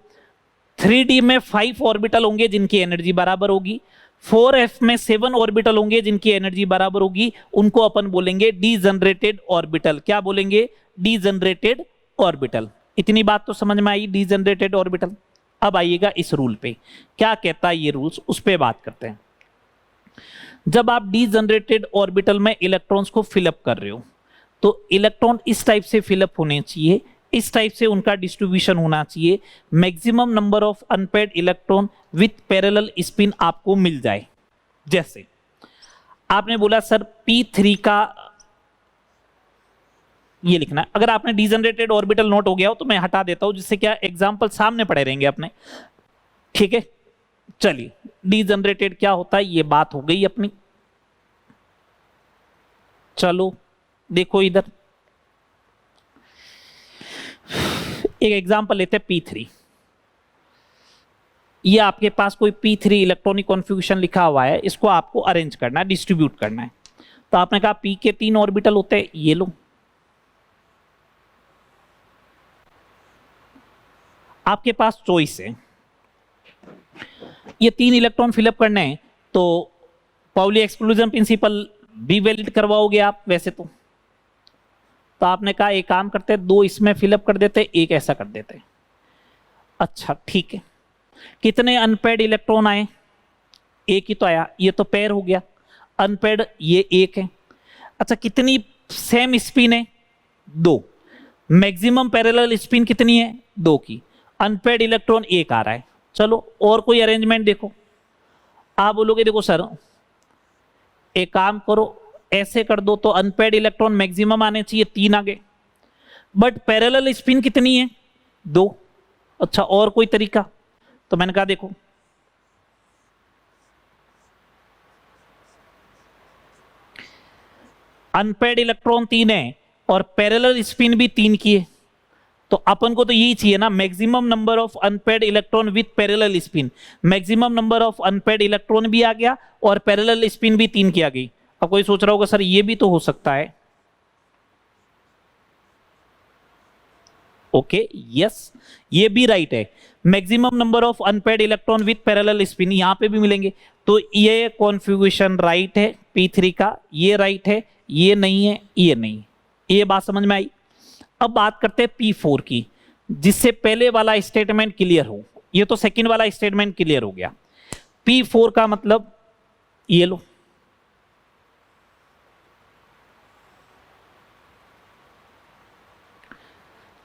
Speaker 1: 3d में 5 ऑर्बिटल होंगे जिनकी एनर्जी बराबर होगी, 4f में 7 ऑर्बिटल होंगे जिनकी एनर्जी बराबर होगी। उनको अपन बोलेंगे डीजनरेटेड ऑर्बिटल। क्या बोलेंगे, डीजनरेटेड ऑर्बिटल। इतनी बात तो समझ में आई, डीजनरेटेड ऑर्बिटल। अब आइएगा इस रूल पे, क्या कहता है ये रूल्स, उस पे बात करते हैं। जब आप डीजनरेटेड ऑर्बिटल में इलेक्ट्रॉन्स को फिलअप कर रहे हो तो इलेक्ट्रॉन इस टाइप से फिलअप होने चाहिए, इस टाइप से उनका डिस्ट्रीब्यूशन होना चाहिए, maximum number of unpaired electron with parallel spin आपको मिल जाए। जैसे आपने बोला सर P3 का ये लिखना है, अगर आपने डीजनरेटेड ऑर्बिटल नोट हो गया हो तो मैं हटा देता हूं, जिससे क्या एग्जांपल सामने पड़े रहेंगे अपने। ठीक है, चलिए डीजनरेटेड क्या होता है ये बात हो गई अपनी। चलो देखो इधर एक एग्जांपल लेते हैं P3। ये आपके पास कोई P3 इलेक्ट्रॉनिक कॉन्फ़िगरेशन लिखा हुआ है, इसको आपको अरेंज करना है, डिस्ट्रीब्यूट करना है। तो आपने कहा P के 3 ऑर्बिटल होते हैं, ये लो। आपके पास चॉइस है, ये 3 इलेक्ट्रॉन फिलअप करने हैं तो पाउली एक्सक्लूजन प्रिंसिपल भी वैलिड करवाओगे आप वैसे तो आपने कहा एक काम करते हैं, 2 इसमें फिलअप कर देते, एक ऐसा कर देते। अच्छा ठीक है, कितने अनपेयर्ड इलेक्ट्रॉन आए? एक ही तो आया, ये तो पेयर हो गया। अनपेयर्ड ये एक है। अच्छा कितनी सेम स्पिन है? 2। मैक्सिमम पैरेलल स्पिन कितनी है? 2 की। अनपेयर्ड इलेक्ट्रॉन एक आ रहा है। चलो और कोई अरेंजमेंट देखो। आप बोलोगे देखो सर एक काम करो ऐसे कर दो तो अनपेयर्ड इलेक्ट्रॉन मैक्सिमम आने चाहिए, 3 आ गए, बट पैरेलल स्पिन कितनी है? 2। अच्छा और कोई तरीका? तो मैंने कहा देखो अनपेयर्ड इलेक्ट्रॉन 3 है और पैरेलल स्पिन भी 3 की है, तो अपन को तो यही चाहिए ना, maximum number of unpaired electron with parallel spin. Maximum number of unpaired electron भी आ गया और पैरेलल स्पिन भी 3 की आ गई। अब कोई सोच रहा होगा सर ये भी तो हो सकता है। ओके यस, ये भी राइट है। Maximum number of unpaired electron with parallel spin यहां पे भी मिलेंगे, तो ये कॉन्फ़िगरेशन राइट है P3 का, ये राइट है, ये नहीं है, ये नहीं। ये बात समझ में आई। अब बात करते हैं P4 की, जिससे पहले वाला स्टेटमेंट क्लियर हो। ये तो सेकंड वाला स्टेटमेंट क्लियर हो गया। P4 का मतलब ये लो,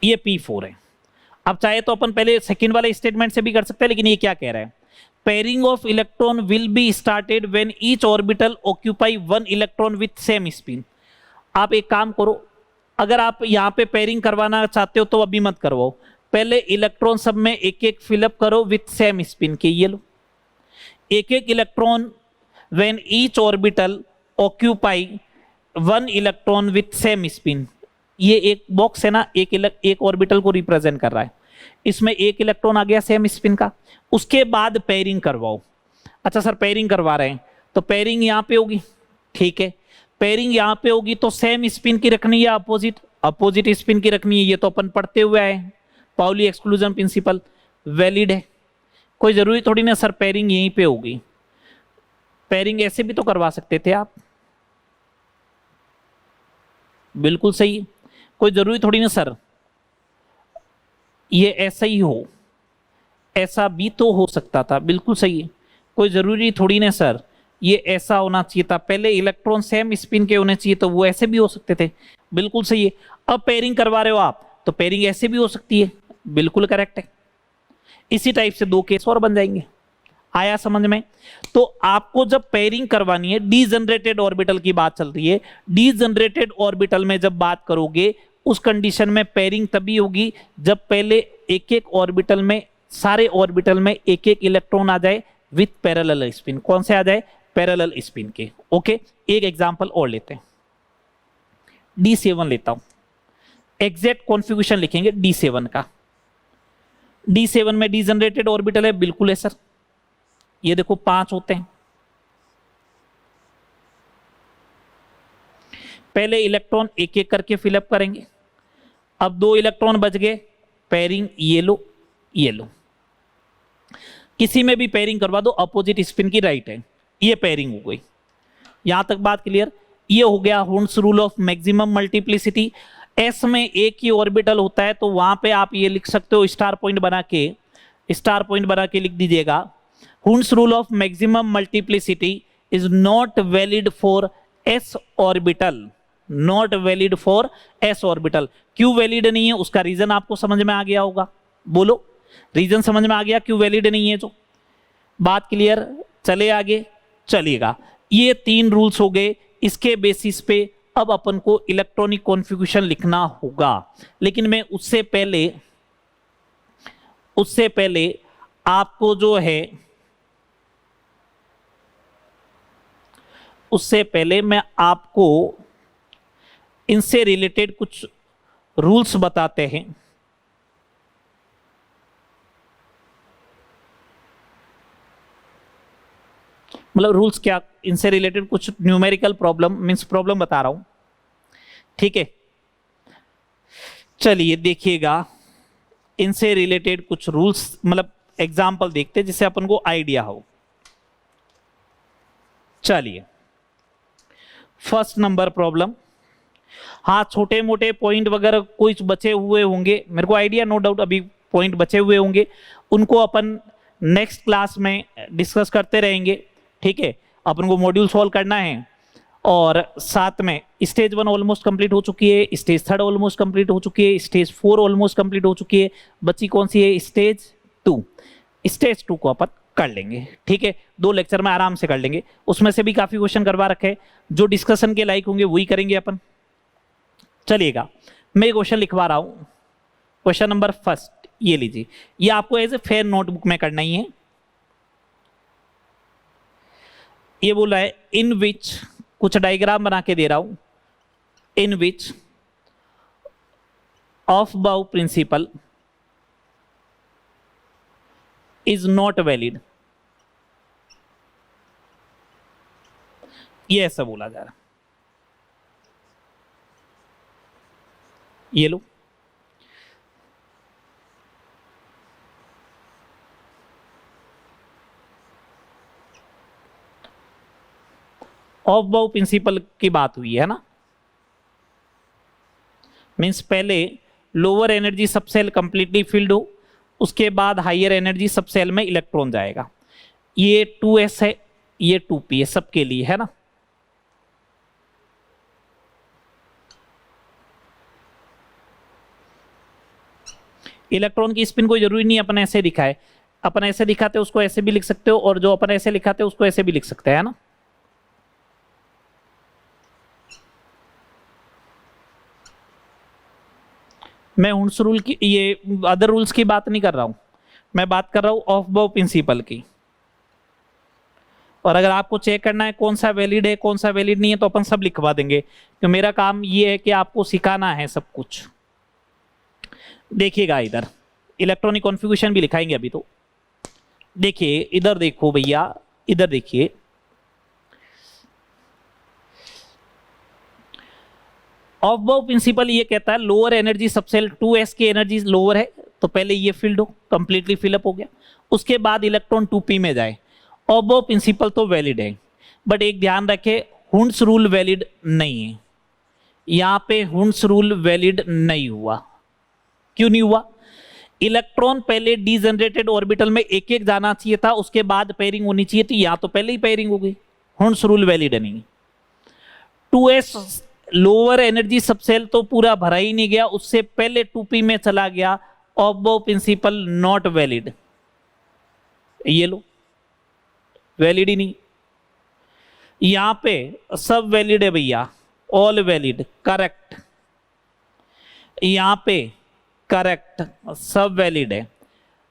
Speaker 1: ये P4 है। अब चाहे तो अपन पहले सेकंड वाले स्टेटमेंट से भी कर सकते हैं, लेकिन ये क्या कह रहा है? Pairing of electron will be started when each orbital occupy 1 electron with same spin. आप एक काम करो, अगर आप यहां पे पेयरिंग करवाना चाहते हो तो अभी मत करवाओ, पहले इलेक्ट्रॉन सब में एक एक फिलअप करो विथ सेम स्पिन के। ये लो एक एक electron when each orbital occupy 1 electron with same spin. ये एक बॉक्स है ना, एक ऑर्बिटल को रिप्रेजेंट कर रहा है, इसमें एक इलेक्ट्रॉन आ गया सेम स्पिन का। उसके बाद पेयरिंग करवाओ। अच्छा सर पेयरिंग करवा रहे हैं तो पेयरिंग यहां पे होगी, ठीक है, पेयरिंग यहां पे होगी तो सेम स्पिन की रखनी है, अपोजिट स्पिन की रखनी है। ये तो अपन पढ़ते हुए आए, पाउली एक्सक्लूजन प्रिंसिपल वैलिड है। कोई जरूरी थोड़ी ना सर पेयरिंग यहीं पे होगी, पेयरिंग ऐसे भी तो करवा सकते थे आप। बिल्कुल सही, कोई जरूरी थोड़ी ना सर ये ऐसा ही हो, ऐसा भी तो हो सकता था। बिल्कुल सही है, कोई जरूरी थोड़ी ना सर ये ऐसा होना चाहिए था, पहले इलेक्ट्रॉन सेम स्पिन के होने चाहिए तो वो ऐसे भी हो सकते थे। बिल्कुल सही है। अब पेयरिंग करवा रहे हो आप तो पेयरिंग ऐसे भी हो सकती है, बिल्कुल करेक्ट है। इसी टाइप से 2 केस और बन जाएंगे। आया समझ में? तो आपको जब पेयरिंग करवानी है, डीजनरेटेड ऑर्बिटल की बात चल रही है, डीजनरेटेड ऑर्बिटल में जब बात करोगे उस कंडीशन में पेयरिंग तभी होगी जब पहले एक एक ऑर्बिटल में, सारे ऑर्बिटल में एक एक इलेक्ट्रॉन आ जाए विथ पैरेलल स्पिन। कौन से आ जाए? पैरेलल स्पिन के। ओके, एक एग्जांपल और लेते हैं, D7 लेता हूं, एग्जैक्ट कॉन्फ़िगरेशन लिखेंगे D7 का। D7 में डीजनरेटेड ऑर्बिटल है, बिल्कुल है सर। ये देखो 5 होते हैं, पहले इलेक्ट्रॉन एक एक करके फिलअप करेंगे। अब 2 इलेक्ट्रॉन बच गए, पेयरिंग ये लो, ये लो। किसी में भी पेयरिंग करवा दो, अपोजिट स्पिन की राइट है, ये पेयरिंग हो गई। यहां तक बात क्लियर? ये हो गया हुंस rule of maximum multiplicity. S में एक ही ऑर्बिटल होता है तो वहां पे आप ये लिख सकते हो, स्टार पॉइंट बना के लिख दीजिएगा, हुंस rule of maximum multiplicity is not valid for S orbital, not valid for S orbital. क्यों वैलिड नहीं है उसका रीजन आपको समझ में आ गया होगा, बोलो रीजन समझ में आ गया क्यों वैलिड नहीं है? जो बात क्लियर, चले आगे चलिएगा। ये 3 रूल्स हो गए, इसके बेसिस पे अब अपन को इलेक्ट्रॉनिक कॉन्फ़िगरेशन लिखना होगा। लेकिन मैं उससे पहले आपको जो है, उससे पहले मैं आपको इनसे रिलेटेड कुछ रूल्स बताते हैं। मतलब रूल्स क्या, इनसे रिलेटेड कुछ न्यूमेरिकल प्रॉब्लम मींस प्रॉब्लम बता रहा हूं, ठीक है। चलिए देखिएगा, इनसे रिलेटेड कुछ रूल्स मतलब एग्जांपल देखते हैं जिससे अपन को आइडिया हो। चलिए फर्स्ट नंबर प्रॉब्लम, हाँ छोटे मोटे पॉइंट वगैरह कुछ बचे हुए होंगे, मेरे को आइडिया नो डाउट अभी पॉइंट बचे हुए होंगे, उनको अपन नेक्स्ट क्लास में डिस्कस करते रहेंगे, ठीक है। अपन को मॉड्यूल सॉल्व करना है और साथ में स्टेज 1 ऑलमोस्ट कंप्लीट हो चुकी है, स्टेज 3 ऑलमोस्ट कंप्लीट हो चुकी है, स्टेज 4 ऑलमोस्ट कंप्लीट हो चुकी है, बच्ची कौन सी है? स्टेज 2। स्टेज 2 को अपन कर लेंगे, ठीक है, 2 लेक्चर में आराम से कर लेंगे। उसमें से भी काफी क्वेश्चन करवा रखे हैं, जो डिस्कशन के लायक होंगे वही करेंगे अपन। चलिएगा मैं क्वेश्चन लिखवा रहा हूं, क्वेश्चन नंबर फर्स्ट ये लीजिए, ये आपको एज ए फेयर नोटबुक में करना ही है। ये बोल रहा है इन विच, कुछ डायग्राम बना के दे रहा हूं, इन विच ऑफ बाउ प्रिंसिपल इज नॉट वैलिड, ये ऐसा बोला जा रहा। ये लो, ऑफ बाउ प्रिंसिपल की बात हुई है ना, मींस पहले lower energy subshell completely filled हो, उसके बाद हायर एनर्जी सबसेल में इलेक्ट्रॉन जाएगा। ये 2s है, ये 2p है, सबके लिए है ना। इलेक्ट्रॉन की स्पिन कोई जरूरी नहीं अपन ऐसे दिखाए, अपन ऐसे दिखाते उसको ऐसे भी लिख सकते हो, और जो अपन ऐसे लिखाते उसको ऐसे भी लिख सकते हैं ना। मैं हुंस रूल की, ये अदर रूल्स की बात नहीं कर रहा हूं, मैं बात कर रहा हूं ऑफ बाउ प्रिंसिपल की। और अगर आपको चेक करना है कौन सा वैलिड है कौन सा वैलिड नहीं है तो अपन सब लिखवा देंगे, तो मेरा काम ये है कि आपको सिखाना है सब कुछ। देखिएगा इधर इलेक्ट्रॉनिक कॉन्फ़िगरेशन भी लिखाएंगे अभी, तो देखिए इधर देखो भैया, इधर देखिए, ऑफ बाउ प्रिंसिपल ये कहता है लोअर एनर्जी सबसेल 2s की एनर्जी लोअर है, तो पहले ये फील्ड हो कंप्लीटली फिलअप हो गया, उसके बाद इलेक्ट्रॉन 2p में जाए। ऑफ बाउ प्रिंसिपल तो वैलिड है, बट एक ध्यान रखे हुंस रूल वैलिड नहीं है, यहां पे हुंस रूल वैलिड नहीं हुआ। क्यों नहीं हुआ? इलेक्ट्रॉन पहले डीजनरेटेड ऑर्बिटल में एक एक जाना चाहिए था, उसके बाद पेयरिंग होनी चाहिए थी, यहां तो पहले ही पेयरिंग हो गई, हुंस रूल वैलिड नहीं। 2s लोअर एनर्जी सबसेल तो पूरा भरा ही नहीं गया, उससे पहले 2p में चला गया, ऑफ बाउ प्रिंसिपल नॉट वैलिड। ये लो वैलिड ही नहीं, यहां पे सब वैलिड है भैया, ऑल वैलिड करेक्ट, यहां पे करेक्ट सब वैलिड है।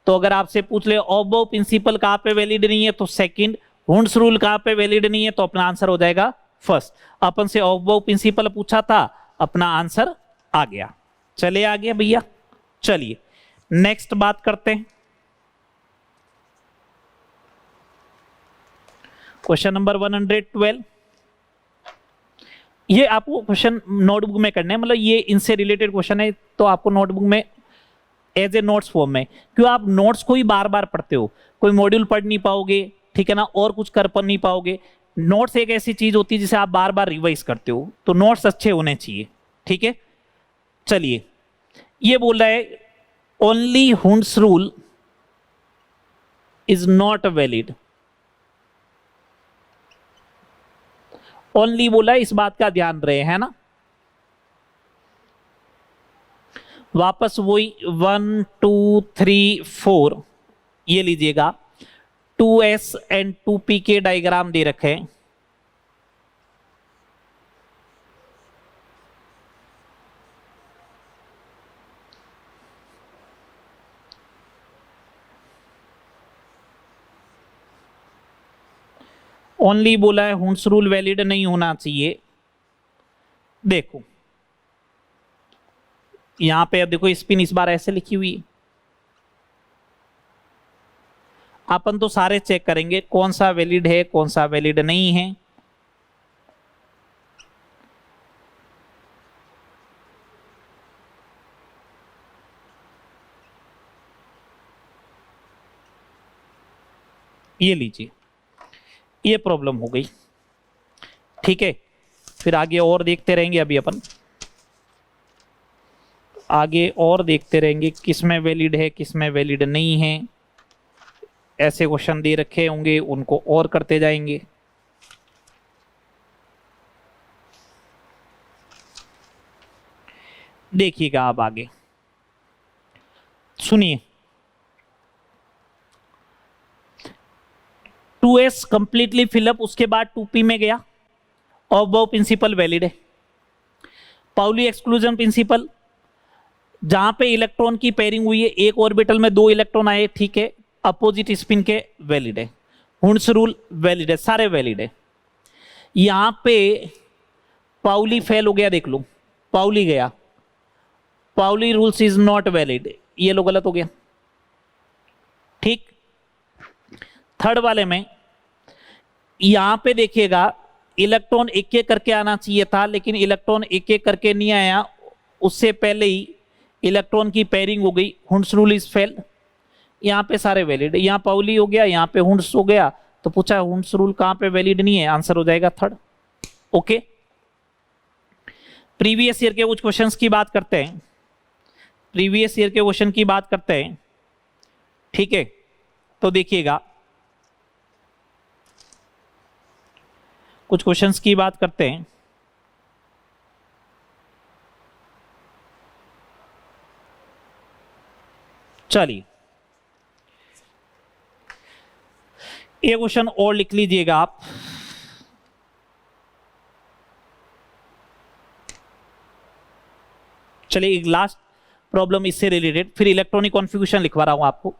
Speaker 1: तो अगर आपसे पूछ ले ऑफ बाउ प्रिंसिपल कहां पे वैलिड नहीं है तो सेकंड, हुंस रूल कहां पे वैलिड नहीं है तो अपना आंसर हो जाएगा फर्स्ट। अपन से ऑफ बाउ प्रिंसिपल पूछा था, अपना आंसर आ गया। चले आ गया भैया, चलिए नेक्स्ट बात करते हैं। क्वेश्चन नंबर 112, ये आपको क्वेश्चन नोटबुक में करना है, मतलब ये इनसे रिलेटेड क्वेश्चन है तो आपको नोटबुक में एज ए नोट्स फॉर्म में, क्यों आप नोट्स को ही बार बार पढ़ते हो, कोई मॉड्यूल पढ़ नहीं पाओगे, ठीक है ना, और कुछ कर नहीं पाओगे। नोट्स एक ऐसी चीज होती है जिसे आप बार बार रिवाइज करते हो, तो नोट्स अच्छे होने चाहिए, ठीक है। चलिए ये बोल रहा है only हुंस rule is not valid, only बोला है, इस बात का ध्यान रहे, है ना। वापस वही 1 2 3 4 ये लीजिएगा, 2s एंड 2p के डायग्राम दे रखे हैं। ओनली बोला है, हुंस रूल वैलिड नहीं होना चाहिए। देखो यहां पे अब देखो स्पिन इस बार ऐसे लिखी हुई है, अपन तो सारे चेक करेंगे कौन सा वैलिड है कौन सा वैलिड नहीं है। ये लीजिए, ये प्रॉब्लम हो गई, ठीक है। फिर आगे और देखते रहेंगे, अभी अपन आगे और देखते रहेंगे किस में वैलिड है किस में वैलिड नहीं है। ऐसे क्वेश्चन दे रखे होंगे उनको और करते जाएंगे। देखिएगा आप आगे, सुनिए। 2s कंप्लीटली फिलअप, उसके बाद 2p में गया, और वो प्रिंसिपल वैलिड है। पाउली एक्सक्लूजन प्रिंसिपल, जहां पे इलेक्ट्रॉन की पेयरिंग हुई है, एक ऑर्बिटल में 2 इलेक्ट्रॉन आए, ठीक है, अपोजिट स्पिन के, वैलिड है। हुंस रूल वैलिड है, सारे वैलिड है। यहां पे पाउली फेल हो गया, देख लो, पाउली गया, Pauli rules is not valid, ये लो गलत हो गया, ठीक। थर्ड वाले में यहां पे देखिएगा, इलेक्ट्रॉन एक एक करके आना चाहिए था, लेकिन इलेक्ट्रॉन एक एक करके नहीं आया, उससे पहले ही इलेक्ट्रॉन की पेयरिंग हो गई, हुंस रूल इज फेल। यहां पे सारे वैलिड, यहां पाउली हो गया, यहां पे हुंस हो गया, तो पूछा हुंस रूल कहां पे वैलिड नहीं है, आंसर हो जाएगा थर्ड। ओके, प्रीवियस ईयर के कुछ क्वेश्चंस की बात करते हैं, प्रीवियस ईयर के क्वेश्चन की बात करते हैं, ठीक है। तो देखिएगा कुछ क्वेश्चंस की बात करते हैं। चलिए ये क्वेश्चन और लिख लीजिएगा आप। चलिए एक लास्ट प्रॉब्लम इससे रिलेटेड, फिर इलेक्ट्रॉनिक कॉन्फ़िगरेशन लिखवा रहा हूं आपको।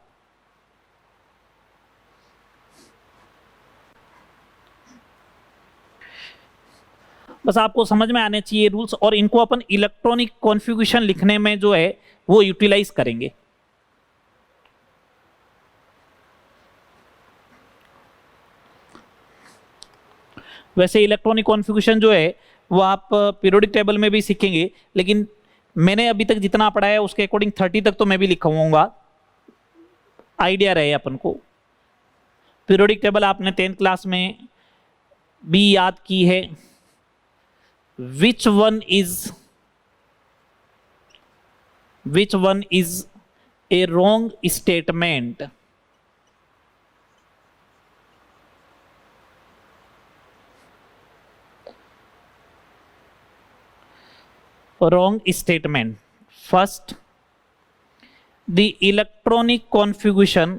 Speaker 1: बस आपको समझ में आने चाहिए रूल्स, और इनको अपन इलेक्ट्रॉनिक कॉन्फ़िगरेशन लिखने में जो है वो यूटिलाइज करेंगे। वैसे इलेक्ट्रॉनिक कॉन्फ़िगरेशन जो है वो आप पीरियोडिक टेबल में भी सीखेंगे, लेकिन मैंने अभी तक जितना पढ़ा है उसके अकॉर्डिंग 30 तक तो मैं भी लिखवाऊंगा, आइडिया रहे अपन को। पीरियोडिक टेबल आपने 10th क्लास में भी याद की है। Which one is a wrong statement, wrong statement. First, the electronic configuration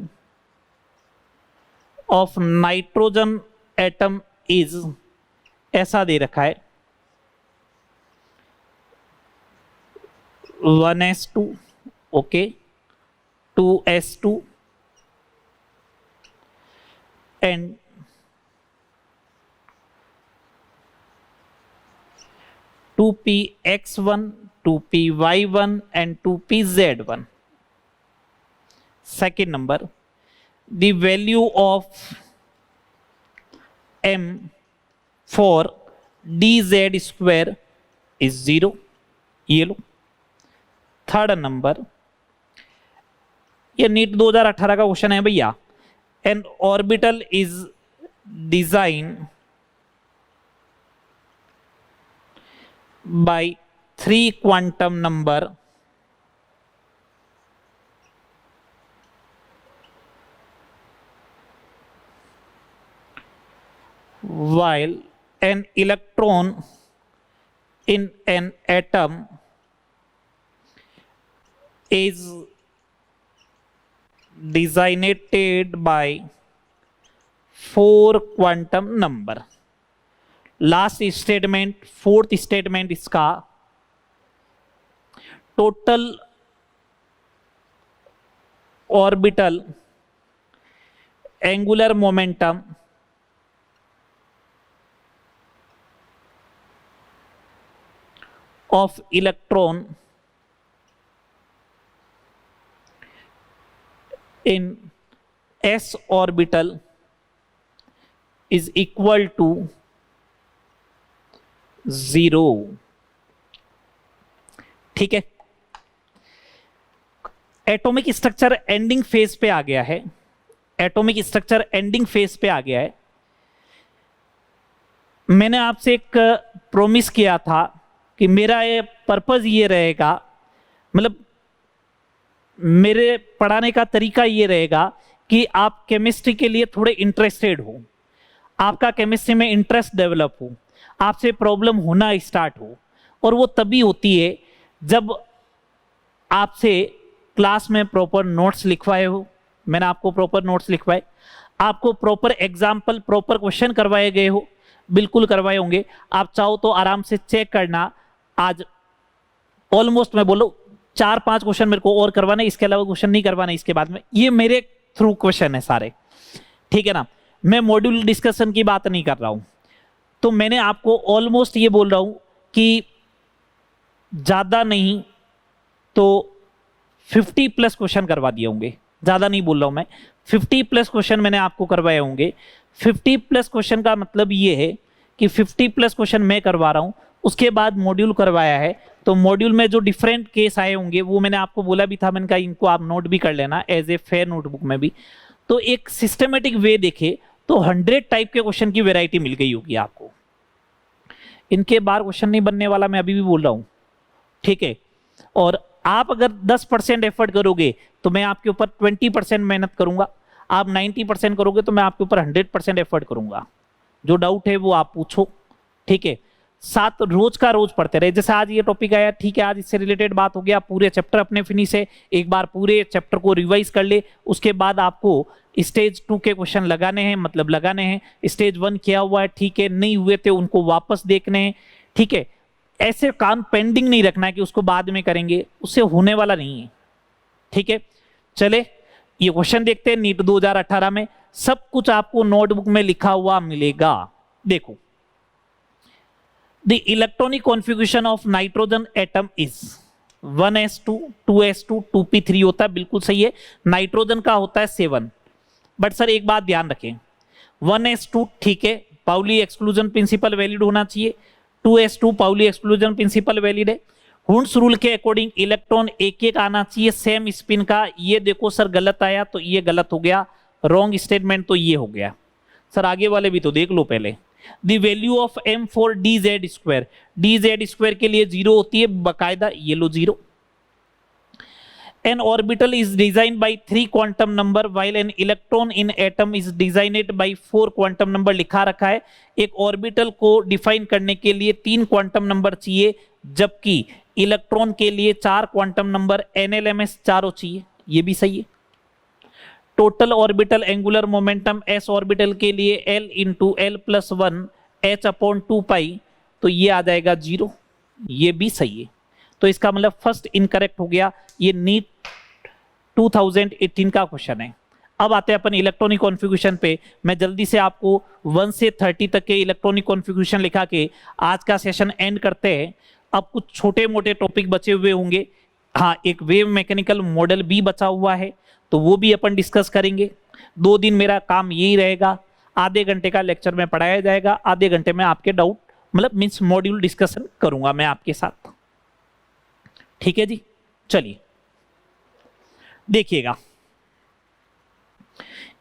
Speaker 1: of nitrogen atom is, ऐसा दे रखा है, 1s2, okay, 2s2 and 2px1, 2py1 and 2pz1. Second number, the value of m for dz square is 0, ये लो। Third number, ये NEET 2018 का question है भैया, N orbital is design by 3 quantum number while an electron in an atom is designated by 4 quantum number. Last statement, fourth statement इसका, total orbital angular momentum of electron in s orbital is equal to 0. ठीक है, atomic structure ending phase पे आ गया है, atomic structure ending phase पे आ गया है। मैंने आपसे एक प्रॉमिस किया था कि मेरा ये पर्पस ये रहेगा, मतलब मेरे पढ़ाने का तरीका ये रहेगा कि आप केमिस्ट्री के लिए थोड़े इंटरेस्टेड हो, आपका केमिस्ट्री में इंटरेस्ट डेवलप हो, आपसे प्रॉब्लम होना स्टार्ट हो। और वो तभी होती है जब आपसे क्लास में प्रॉपर नोट्स लिखवाए हो, मैंने आपको प्रॉपर नोट्स लिखवाए, आपको प्रॉपर एग्जाम्पल, प्रॉपर क्वेश्चन करवाए गए हो, बिल्कुल करवाए होंगे। आप चाहो तो आराम से चेक करना। आज ऑलमोस्ट मैं बोलो 4-5 क्वेश्चन मेरे को और करवाने, इसके अलावा क्वेश्चन नहीं करवाने इसके बाद में। ये मेरे थ्रू क्वेश्चन है सारे, ठीक है ना। मैं मॉड्यूल डिस्कशन की बात नहीं कर रहा हूं। तो मैंने आपको ऑलमोस्ट ये बोल रहा हूं कि ज्यादा नहीं तो 50+ क्वेश्चन करवा दिए होंगे, ज्यादा नहीं बोल रहा हूं मैं, 50+ क्वेश्चन मैंने आपको करवाए होंगे। 50+ क्वेश्चन का मतलब ये है कि 50+ क्वेश्चन मैं करवा रहा हूं, उसके बाद मॉड्यूल करवाया है। तो मॉड्यूल में जो डिफरेंट केस आए होंगे वो मैंने आपको बोला भी था, मैंने कहा इनको आप नोट भी कर लेना एज ए फेयर नोटबुक में भी। तो एक सिस्टमेटिक वे देखे तो 100 टाइप के क्वेश्चन की वैरायटी मिल गई होगी आपको। इनके बाहर क्वेश्चन नहीं बनने वाला, मैं अभी भी बोल रहा हूं, ठीक है। और आप अगर 10% एफर्ट करोगे तो मैं आपके ऊपर 20% मेहनत करूंगा, आप 90% करोगे तो मैं आपके ऊपर 100% एफर्ट करूंगा। जो डाउट है वो आप पूछो, ठीक है। साथ रोज का रोज पढ़ते रहे। जैसे आज ये टॉपिक आया, ठीक है, आज इससे रिलेटेड बात हो गया, पूरे चैप्टर अपने फिनिश है, एक बार पूरे चैप्टर को रिवाइज कर ले। उसके बाद आपको स्टेज 2 के क्वेश्चन लगाने हैं, मतलब लगाने हैं। स्टेज 1 किया हुआ है, ठीक है, नहीं हुए थे उनको वापस देखने हैं, ठीक है। ऐसे काम पेंडिंग नहीं रखना है कि उसको बाद में करेंगे, उससे होने वाला नहीं है, ठीक है। चले ये क्वेश्चन देखते हैं। नीट 2018 में सब कुछ आपको नोटबुक में लिखा हुआ मिलेगा। देखो, the electronic configuration of nitrogen atom is 1s2 2s2 2p3 होता है, बिल्कुल सही है। नाइट्रोजन का होता है 7। बट सर एक बात ध्यान रखें, 1s2 ठीक है, पाउली एक्सक्लूजन प्रिंसिपल वैलिड होना चाहिए, 2s2 Pauli exclusion principal valid है। हुंस रूल के अकॉर्डिंग इलेक्ट्रॉन एक एक आना चाहिए सेम स्पिन का। ये देखो सर गलत आया तो ये गलत हो गया, रॉन्ग स्टेटमेंट तो ये हो गया। सर आगे वाले भी तो देख लो पहले। The value of m for dz², dz² के लिए 0 होती है बकायदा, ये लो 0। An orbital is designed by 3 quantum number while an electron in atom is designed by 4 quantum number लिखा रखा है। एक ऑर्बिटल को डिफाइन करने के लिए 3 क्वांटम नंबर चाहिए, जबकि इलेक्ट्रॉन के लिए 4 क्वांटम नंबर, NLMS चारों चाहिए, ये भी सही है। Total orbital angular momentum s orbital के लिए l इंटू l+1 h/2π, तो ये आ जाएगा 0, ये भी सही है। तो इसका मतलब फर्स्ट इनकरेक्ट हो गया। ये नीट 2018 का क्वेश्चन है। अब आते हैं अपन इलेक्ट्रॉनिक कॉन्फ़िगरेशन पे। मैं जल्दी से आपको 1 से 30 तक के इलेक्ट्रॉनिक कॉन्फ़िगरेशन लिखा के आज का सेशन एंड करते हैं। अब कुछ छोटे मोटे टॉपिक बचे हुए होंगे। हाँ, एक वेव मैकेनिकल मॉडल भी बचा हुआ है, तो वो भी अपन डिस्कस करेंगे। 2 दिन मेरा काम यही रहेगा, आधे घंटे का लेक्चर में पढ़ाया जाएगा, आधे घंटे में आपके डाउट मतलब मीन्स मॉड्यूल डिस्कशन करूंगा मैं आपके साथ, ठीक है जी। चलिए देखिएगा,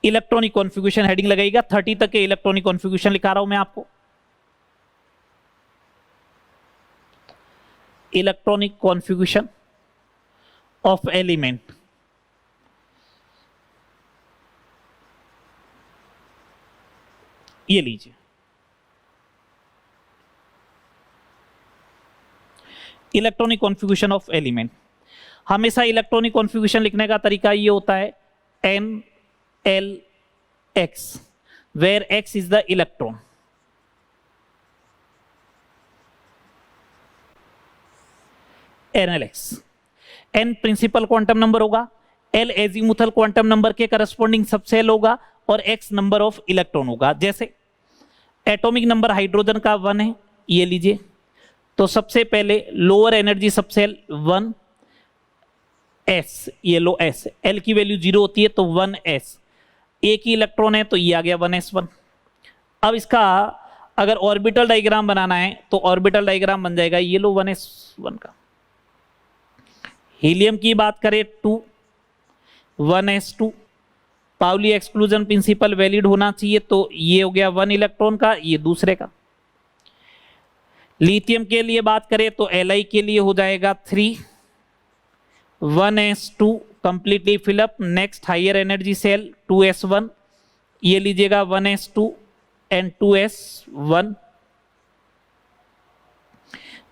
Speaker 1: इलेक्ट्रॉनिक कॉन्फ़िगरेशन हेडिंग लगाइएगा। 30 तक के इलेक्ट्रॉनिक कॉन्फ़िगरेशन लिखा रहा हूं मैं आपको। इलेक्ट्रॉनिक कॉन्फ़िगरेशन ऑफ एलिमेंट, ये लीजिए। Electronic configuration of element. हमेशा इलेक्ट्रॉनिक कॉन्फ़िगरेशन लिखने का तरीका ये होता है NLX, where X is the electron। NLX, N principal quantum number होगा, L एजीमुथल क्वांटम नंबर के करस्पॉन्डिंग सबसेल होगा और X नंबर ऑफ इलेक्ट्रॉन होगा। जैसे एटॉमिक नंबर हाइड्रोजन का 1 है, ये लीजिए, तो सबसे पहले लोअर एनर्जी सबसेल 1 S, ये लो S, L की वैल्यू 0 होती है तो 1S, एक ही इलेक्ट्रॉन है तो ये आ गया 1s1। अब इसका अगर ऑर्बिटल डायग्राम बनाना है तो ऑर्बिटल डायग्राम बन जाएगा ये लो 1s1 का। हीलियम की बात करें 2 1s2, Pauli exclusion principal valid होना चाहिए तो ये हो गया 1 इलेक्ट्रॉन का, ये दूसरे का। लिथियम के लिए बात करें तो Li के लिए हो जाएगा 3 1s2 completely fill up. Next higher energy shell 2s1, ये लीजिएगा 1s2 एंड 2s1।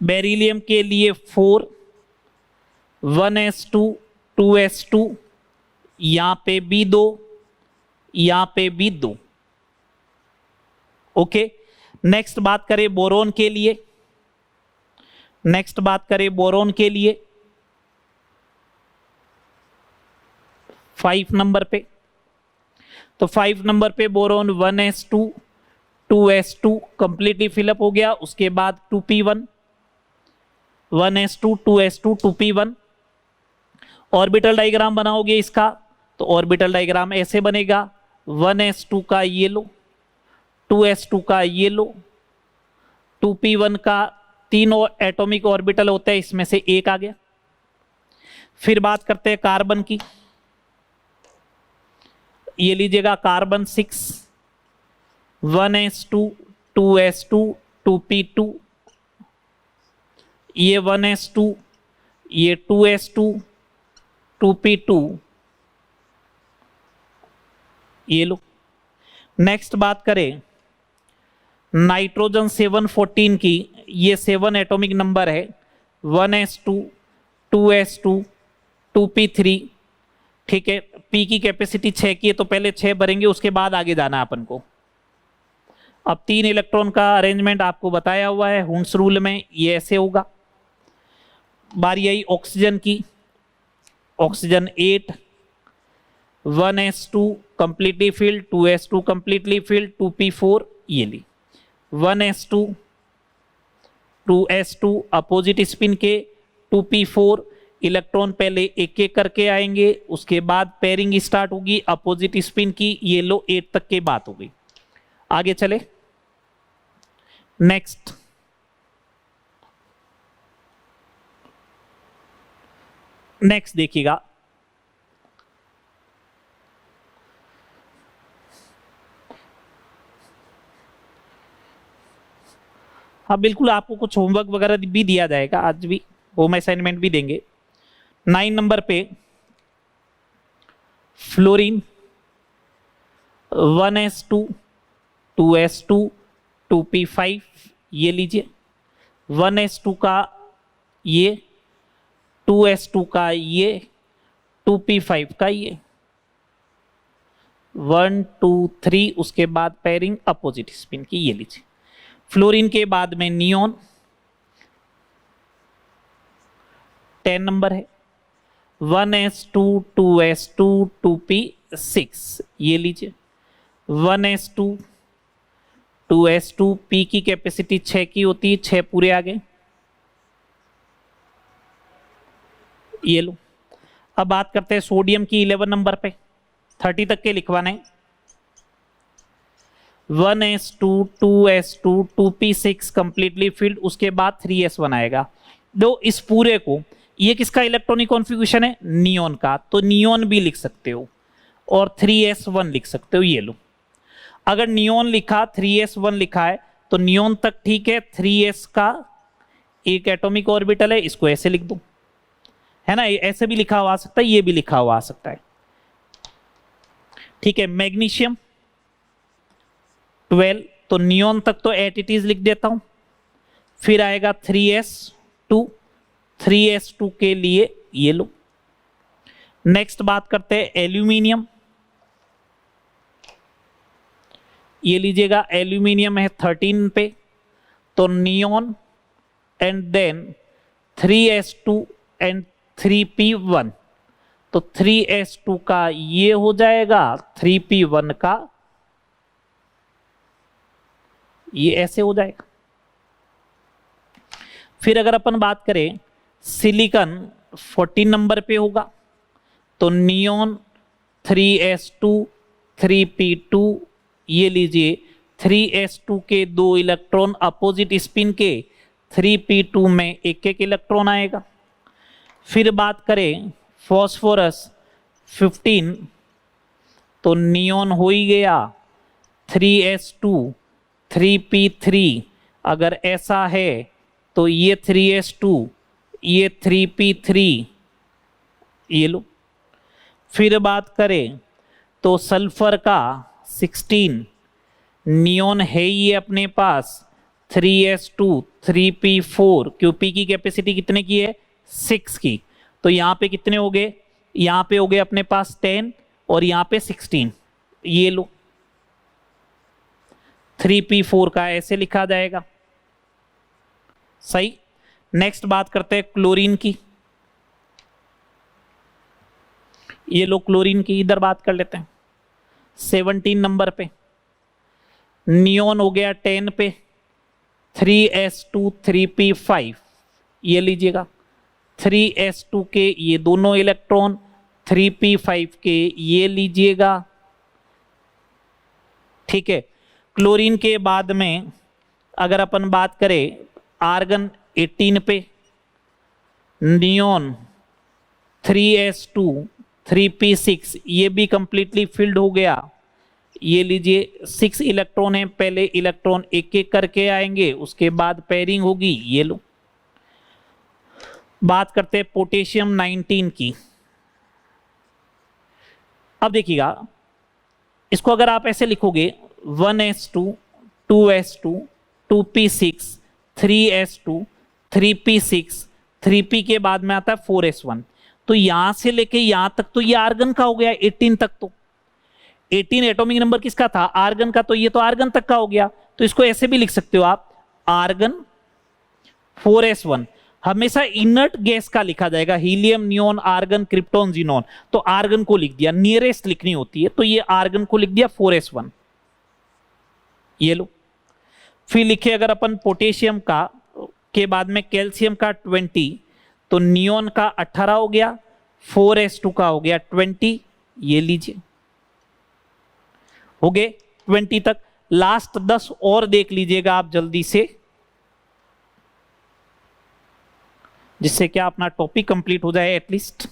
Speaker 1: बेरिलियम के लिए 4 1s2 2s2, यहां पे भी 2, यहां पे भी 2। ओके, नेक्स्ट बात करें बोरोन के लिए, नेक्स्ट बात करें बोरोन के लिए 5 नंबर पे, तो 5 नंबर पे boron 1s2 2s2 completely fill up हो गया। उसके बाद 2p1 1s2 2s2 2p1। Orbital diagram बनाओगे इसका तो ऑर्बिटल डायग्राम ऐसे बनेगा 1s2 का ये लो, 2s2 का ये लो, 2p1 का 3 एटॉमिक ऑर्बिटल होते हैं, इसमें से एक आ गया। फिर बात करते हैं कार्बन की, ये लीजिएगा कार्बन 6 1s2 2s2 2p2, ये 1s2, ये 2s2 2p2, ये लो। नेक्स्ट बात करें नाइट्रोजन 714 की, ये 7 एटॉमिक नंबर है 1s2 2s2 2p3। ठीक है, पी की कैपेसिटी 6 की है तो पहले 6 भरेंगे, उसके बाद आगे जाना है अपन को। अब 3 इलेक्ट्रॉन का अरेंजमेंट आपको बताया हुआ है हुंस रूल में, ये ऐसे होगा। बारी आई ऑक्सीजन की, oxygen 8 1s2 completely filled 2s2 completely filled 2p4, ये ली 1s2 2s2 अपोजिट स्पिन के 2p4। इलेक्ट्रॉन पहले एक एक करके आएंगे, उसके बाद पेयरिंग स्टार्ट होगी अपोजिट स्पिन की, ये लो 8 तक की बात हो गई। आगे चले, नेक्स्ट नेक्स्ट देखिएगा, हाँ बिल्कुल आपको कुछ होमवर्क वगैरह भी दिया जाएगा, आज भी होम असाइनमेंट भी देंगे। 9 नंबर पे फ्लोरीन 1s2 2s2 2p5, ये लीजिए 1s2 का ये, 2s2 का ये, 2p5 का ये, 1 2 3, उसके बाद पेयरिंग अपोजिट स्पिन की, ये लीजिए। फ्लोरीन के बाद में नियोन 10 नंबर है 1s2 2s2 2p6, ये लीजिए 1s2 2s2, p की कैपेसिटी 6 की होती है, 6 पूरे आ गए, ये लो। अब बात करते हैं सोडियम की 11 नंबर पे, 30 तक के लिखवाने 1s2 2s2 2p6 completely filled, उसके बाद 3s1 आएगा। दो इस पूरे को, ये किसका इलेक्ट्रॉनिक कॉन्फ़िगरेशन है, नियोन का, तो नियोन भी लिख सकते हो और 3s1 लिख सकते हो, ये लो। अगर नियोन लिखा 3s1 लिखा है तो नियोन तक ठीक है, 3s का एक एटॉमिक ऑर्बिटल है, इसको ऐसे लिख दो, है ना, ऐसे भी लिखा हुआ आ सकता है, ये भी लिखा हुआ आ सकता है। ठीक है, मैग्नीशियम 12, तो नियोन तक तो एट इट इज लिख देता हूं, फिर आएगा 3s2 3s2 के लिए ये लो। नेक्स्ट बात करते हैं एल्यूमिनियम। ये लीजिएगा, एल्यूमिनियम है 13 पे, तो neon and then 3s2 and 3p1, तो 3s2 का ये हो जाएगा, 3p1 का ये ऐसे हो जाएगा। फिर अगर अपन बात करें सिलिकॉन 14 नंबर पे होगा, तो नियॉन 3s2 3p2, ये लीजिए 3s2 के 2 इलेक्ट्रॉन अपोजिट स्पिन के, 3p2 में एक एक इलेक्ट्रॉन आएगा। फिर बात करें फॉस्फोरस 15, तो नियॉन हो ही गया 3s2 3p3, अगर ऐसा है तो ये 3s2 ये 3p3, ये लो। फिर बात करें तो सल्फर का 16, नियॉन है ये अपने पास 3s2 3p4, क्यों p की कैपेसिटी कितने की है 6 की, तो यहाँ पे कितने हो गए, यहाँ पे हो गए अपने पास 10 और यहाँ पे 16, ये लो 3p4 का ऐसे लिखा जाएगा। सही। नेक्स्ट बात करते हैं क्लोरीन की। ये लो क्लोरीन की, इधर बात कर लेते हैं 17 नंबर पे, नियॉन हो गया 10 पे, 3s2 3p5, ये लीजिएगा 3s2 के ये दोनों इलेक्ट्रॉन, 3p5 के ये लीजिएगा। ठीक है। क्लोरीन के बाद में अगर अपन बात करें आर्गन 18 पे, नियॉन 3s2 3p6, ये भी कंप्लीटली फिल्ड हो गया। ये लीजिए 6 इलेक्ट्रॉन है, पहले इलेक्ट्रॉन एक एक करके आएंगे, उसके बाद पेयरिंग होगी, ये लो। बात करते हैं पोटेशियम 19 की। अब देखिएगा, इसको अगर आप ऐसे लिखोगे 1s2 2s2 2p6 3s2 3p6, 3p के बाद में आता है 4s1, तो यहां से लेके यहां तक तो ये आर्गन का हो गया 18 तक। तो 18 एटॉमिक नंबर किसका था, आर्गन का, तो ये तो आर्गन तक का हो गया। तो इसको ऐसे भी लिख सकते हो आप, आर्गन 4s1, हमेशा इनर्ट गैस का लिखा जाएगा, helium neon argon krypton xenon, तो आर्गन को लिख दिया, नियरेस्ट लिखनी होती है, तो ये आर्गन को लिख दिया 4s1, ये लो। फिर लिखे अगर अपन पोटेशियम का के बाद में कैल्शियम का 20, तो नियॉन का 18 हो गया, 4s2 का हो गया 20, ये लीजिए हो गए 20 तक। लास्ट 10 और देख लीजिएगा आप जल्दी से, जिससे क्या अपना टॉपिक कंप्लीट हो जाए एटलीस्ट।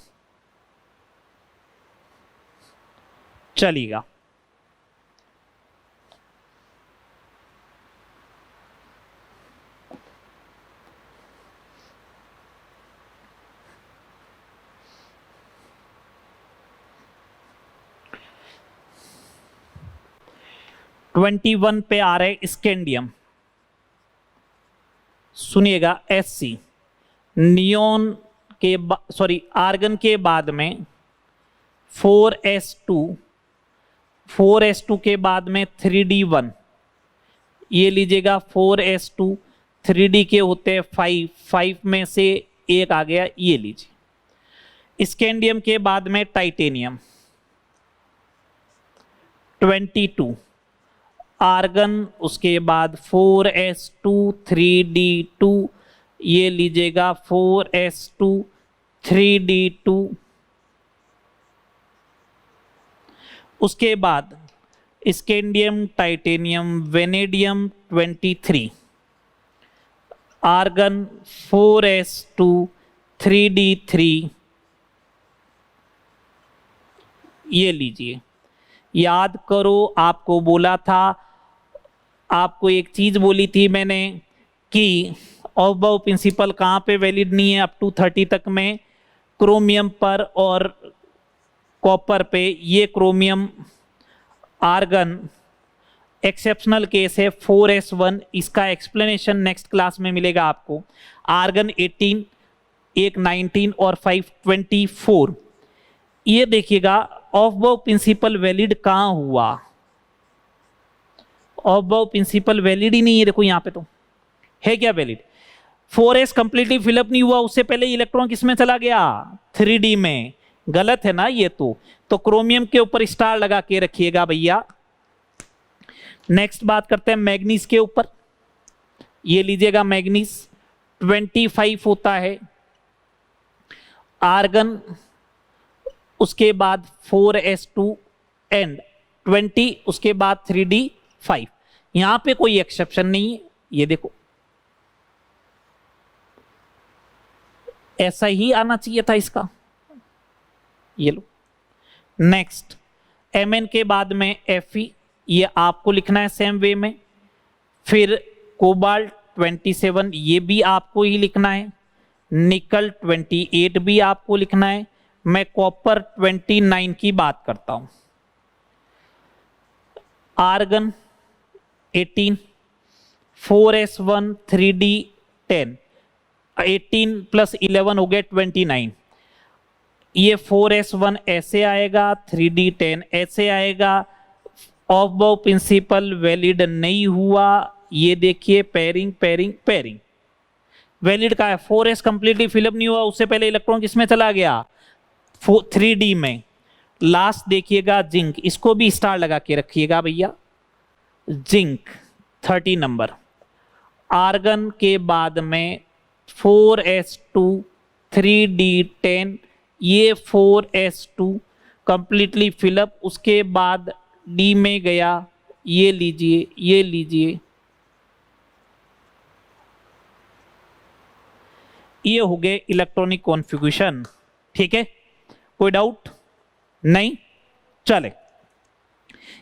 Speaker 1: चलिएगा, ट्वेंटी 21 पे आ रहे स्कैंडियम। सुनिएगा, Sc नियॉन के सॉरी आर्गन के बाद में 4s2 के बाद में 3d1, ये लीजिएगा 4s2 3d के होते हैं 5 में से एक आ गया, ये लीजिए। स्कैंडियम के बाद में टाइटेनियम 22, आर्गन उसके बाद 4s2 3d2, ये लीजिएगा 4s2 3d2। उसके बाद scandium titanium vanadium 23, argon 4s2 3d3, ये लीजिए। याद करो, आपको बोला था, आपको एक चीज बोली थी मैंने कि ऑफ-बाउ प्रिंसिपल कहाँ पे वैलिड नहीं है, अप टू 30 तक में, क्रोमियम पर और कॉपर पे। ये क्रोमियम आर्गन एक्सेप्शनल केस है 4s1, इसका एक्सप्लेनेशन नेक्स्ट क्लास में मिलेगा आपको। आर्गन 18 एक 19 और 5 24। ये देखिएगा ऑफ बाउ प्रिंसिपल वैलिड कहां हुआ, ऑफ बाउ प्रिंसिपल वैलिड ही नहीं है। देखो यहां पे तो है क्या वैलिड, 4s कंप्लीटली फिलअप नहीं हुआ, उससे पहले इलेक्ट्रॉन किसमें चला गया, 3d में। गलत है ना ये तो क्रोमियम के ऊपर स्टार लगा के रखिएगा भैया। नेक्स्ट बात करते हैं मैग्नीज के ऊपर। ये लीजिएगा मैग्नीज 25 होता है, आर्गन उसके बाद 4s2 एंड 20, उसके बाद 3d5। यहां पे कोई एक्सेप्शन नहीं है, ये देखो ऐसा ही आना चाहिए था इसका, ये लो। नेक्स्ट Mn के बाद में Fe, ये आपको लिखना है सेम वे में। फिर कोबाल्ट 27, ये भी आपको ही लिखना है। निकल 28 भी आपको लिखना है। मैं कॉपर 29 की बात करता हूं। आर्गन 18, 4s1 3d10, 18 प्लस 11 हो गया 29। ये 4s1 ऐसे आएगा, 3d10 ऐसे आएगा। ऑफ बाउ प्रिंसिपल वैलिड नहीं हुआ। ये देखिए पेयरिंग पेयरिंग पेयरिंग, वैलिड का है। 4s कंप्लीटली फिलअप नहीं हुआ, उससे पहले इलेक्ट्रॉन किसमें चला गया, 3d में। लास्ट देखिएगा जिंक, इसको भी स्टार लगा के रखिएगा भैया। Zinc 30 number. आर्गन के बाद में 4s2 3d10, ये 4s2 कंप्लीटली फिलअप, उसके बाद डी में गया। ये लीजिए ये लीजिए, ये हो गए इलेक्ट्रॉनिक कॉन्फ़िगरेशन। ठीक है, कोई डाउट नहीं, चले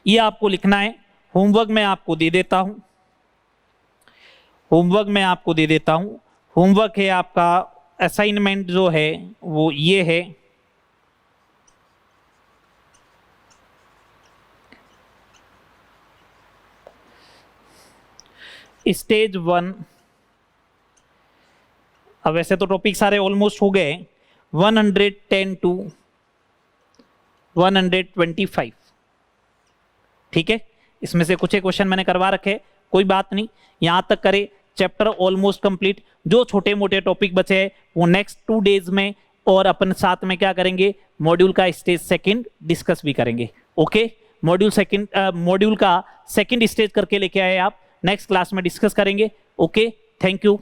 Speaker 1: ये आपको लिखना है। होमवर्क मैं आपको दे देता हूं, होमवर्क मैं आपको दे देता हूं। होमवर्क है आपका, असाइनमेंट जो है वो ये है। स्टेज 1, अब वैसे तो टॉपिक सारे ऑलमोस्ट हो गए, 110 टू 125। ठीक है, इसमें से कुछ क्वेश्चन मैंने करवा रखे, कोई बात नहीं, यहां तक करे। Chapter almost complete. जो छोटे मोटे टॉपिक बचे हैं वो नेक्स्ट 2 डेज में और अपन साथ में क्या करेंगे, मॉड्यूल का स्टेज 2 डिस्कस भी करेंगे। ओके, मॉड्यूल का 2 स्टेज करके लेके आए आप, नेक्स्ट क्लास में डिस्कस करेंगे। Okay, thank you.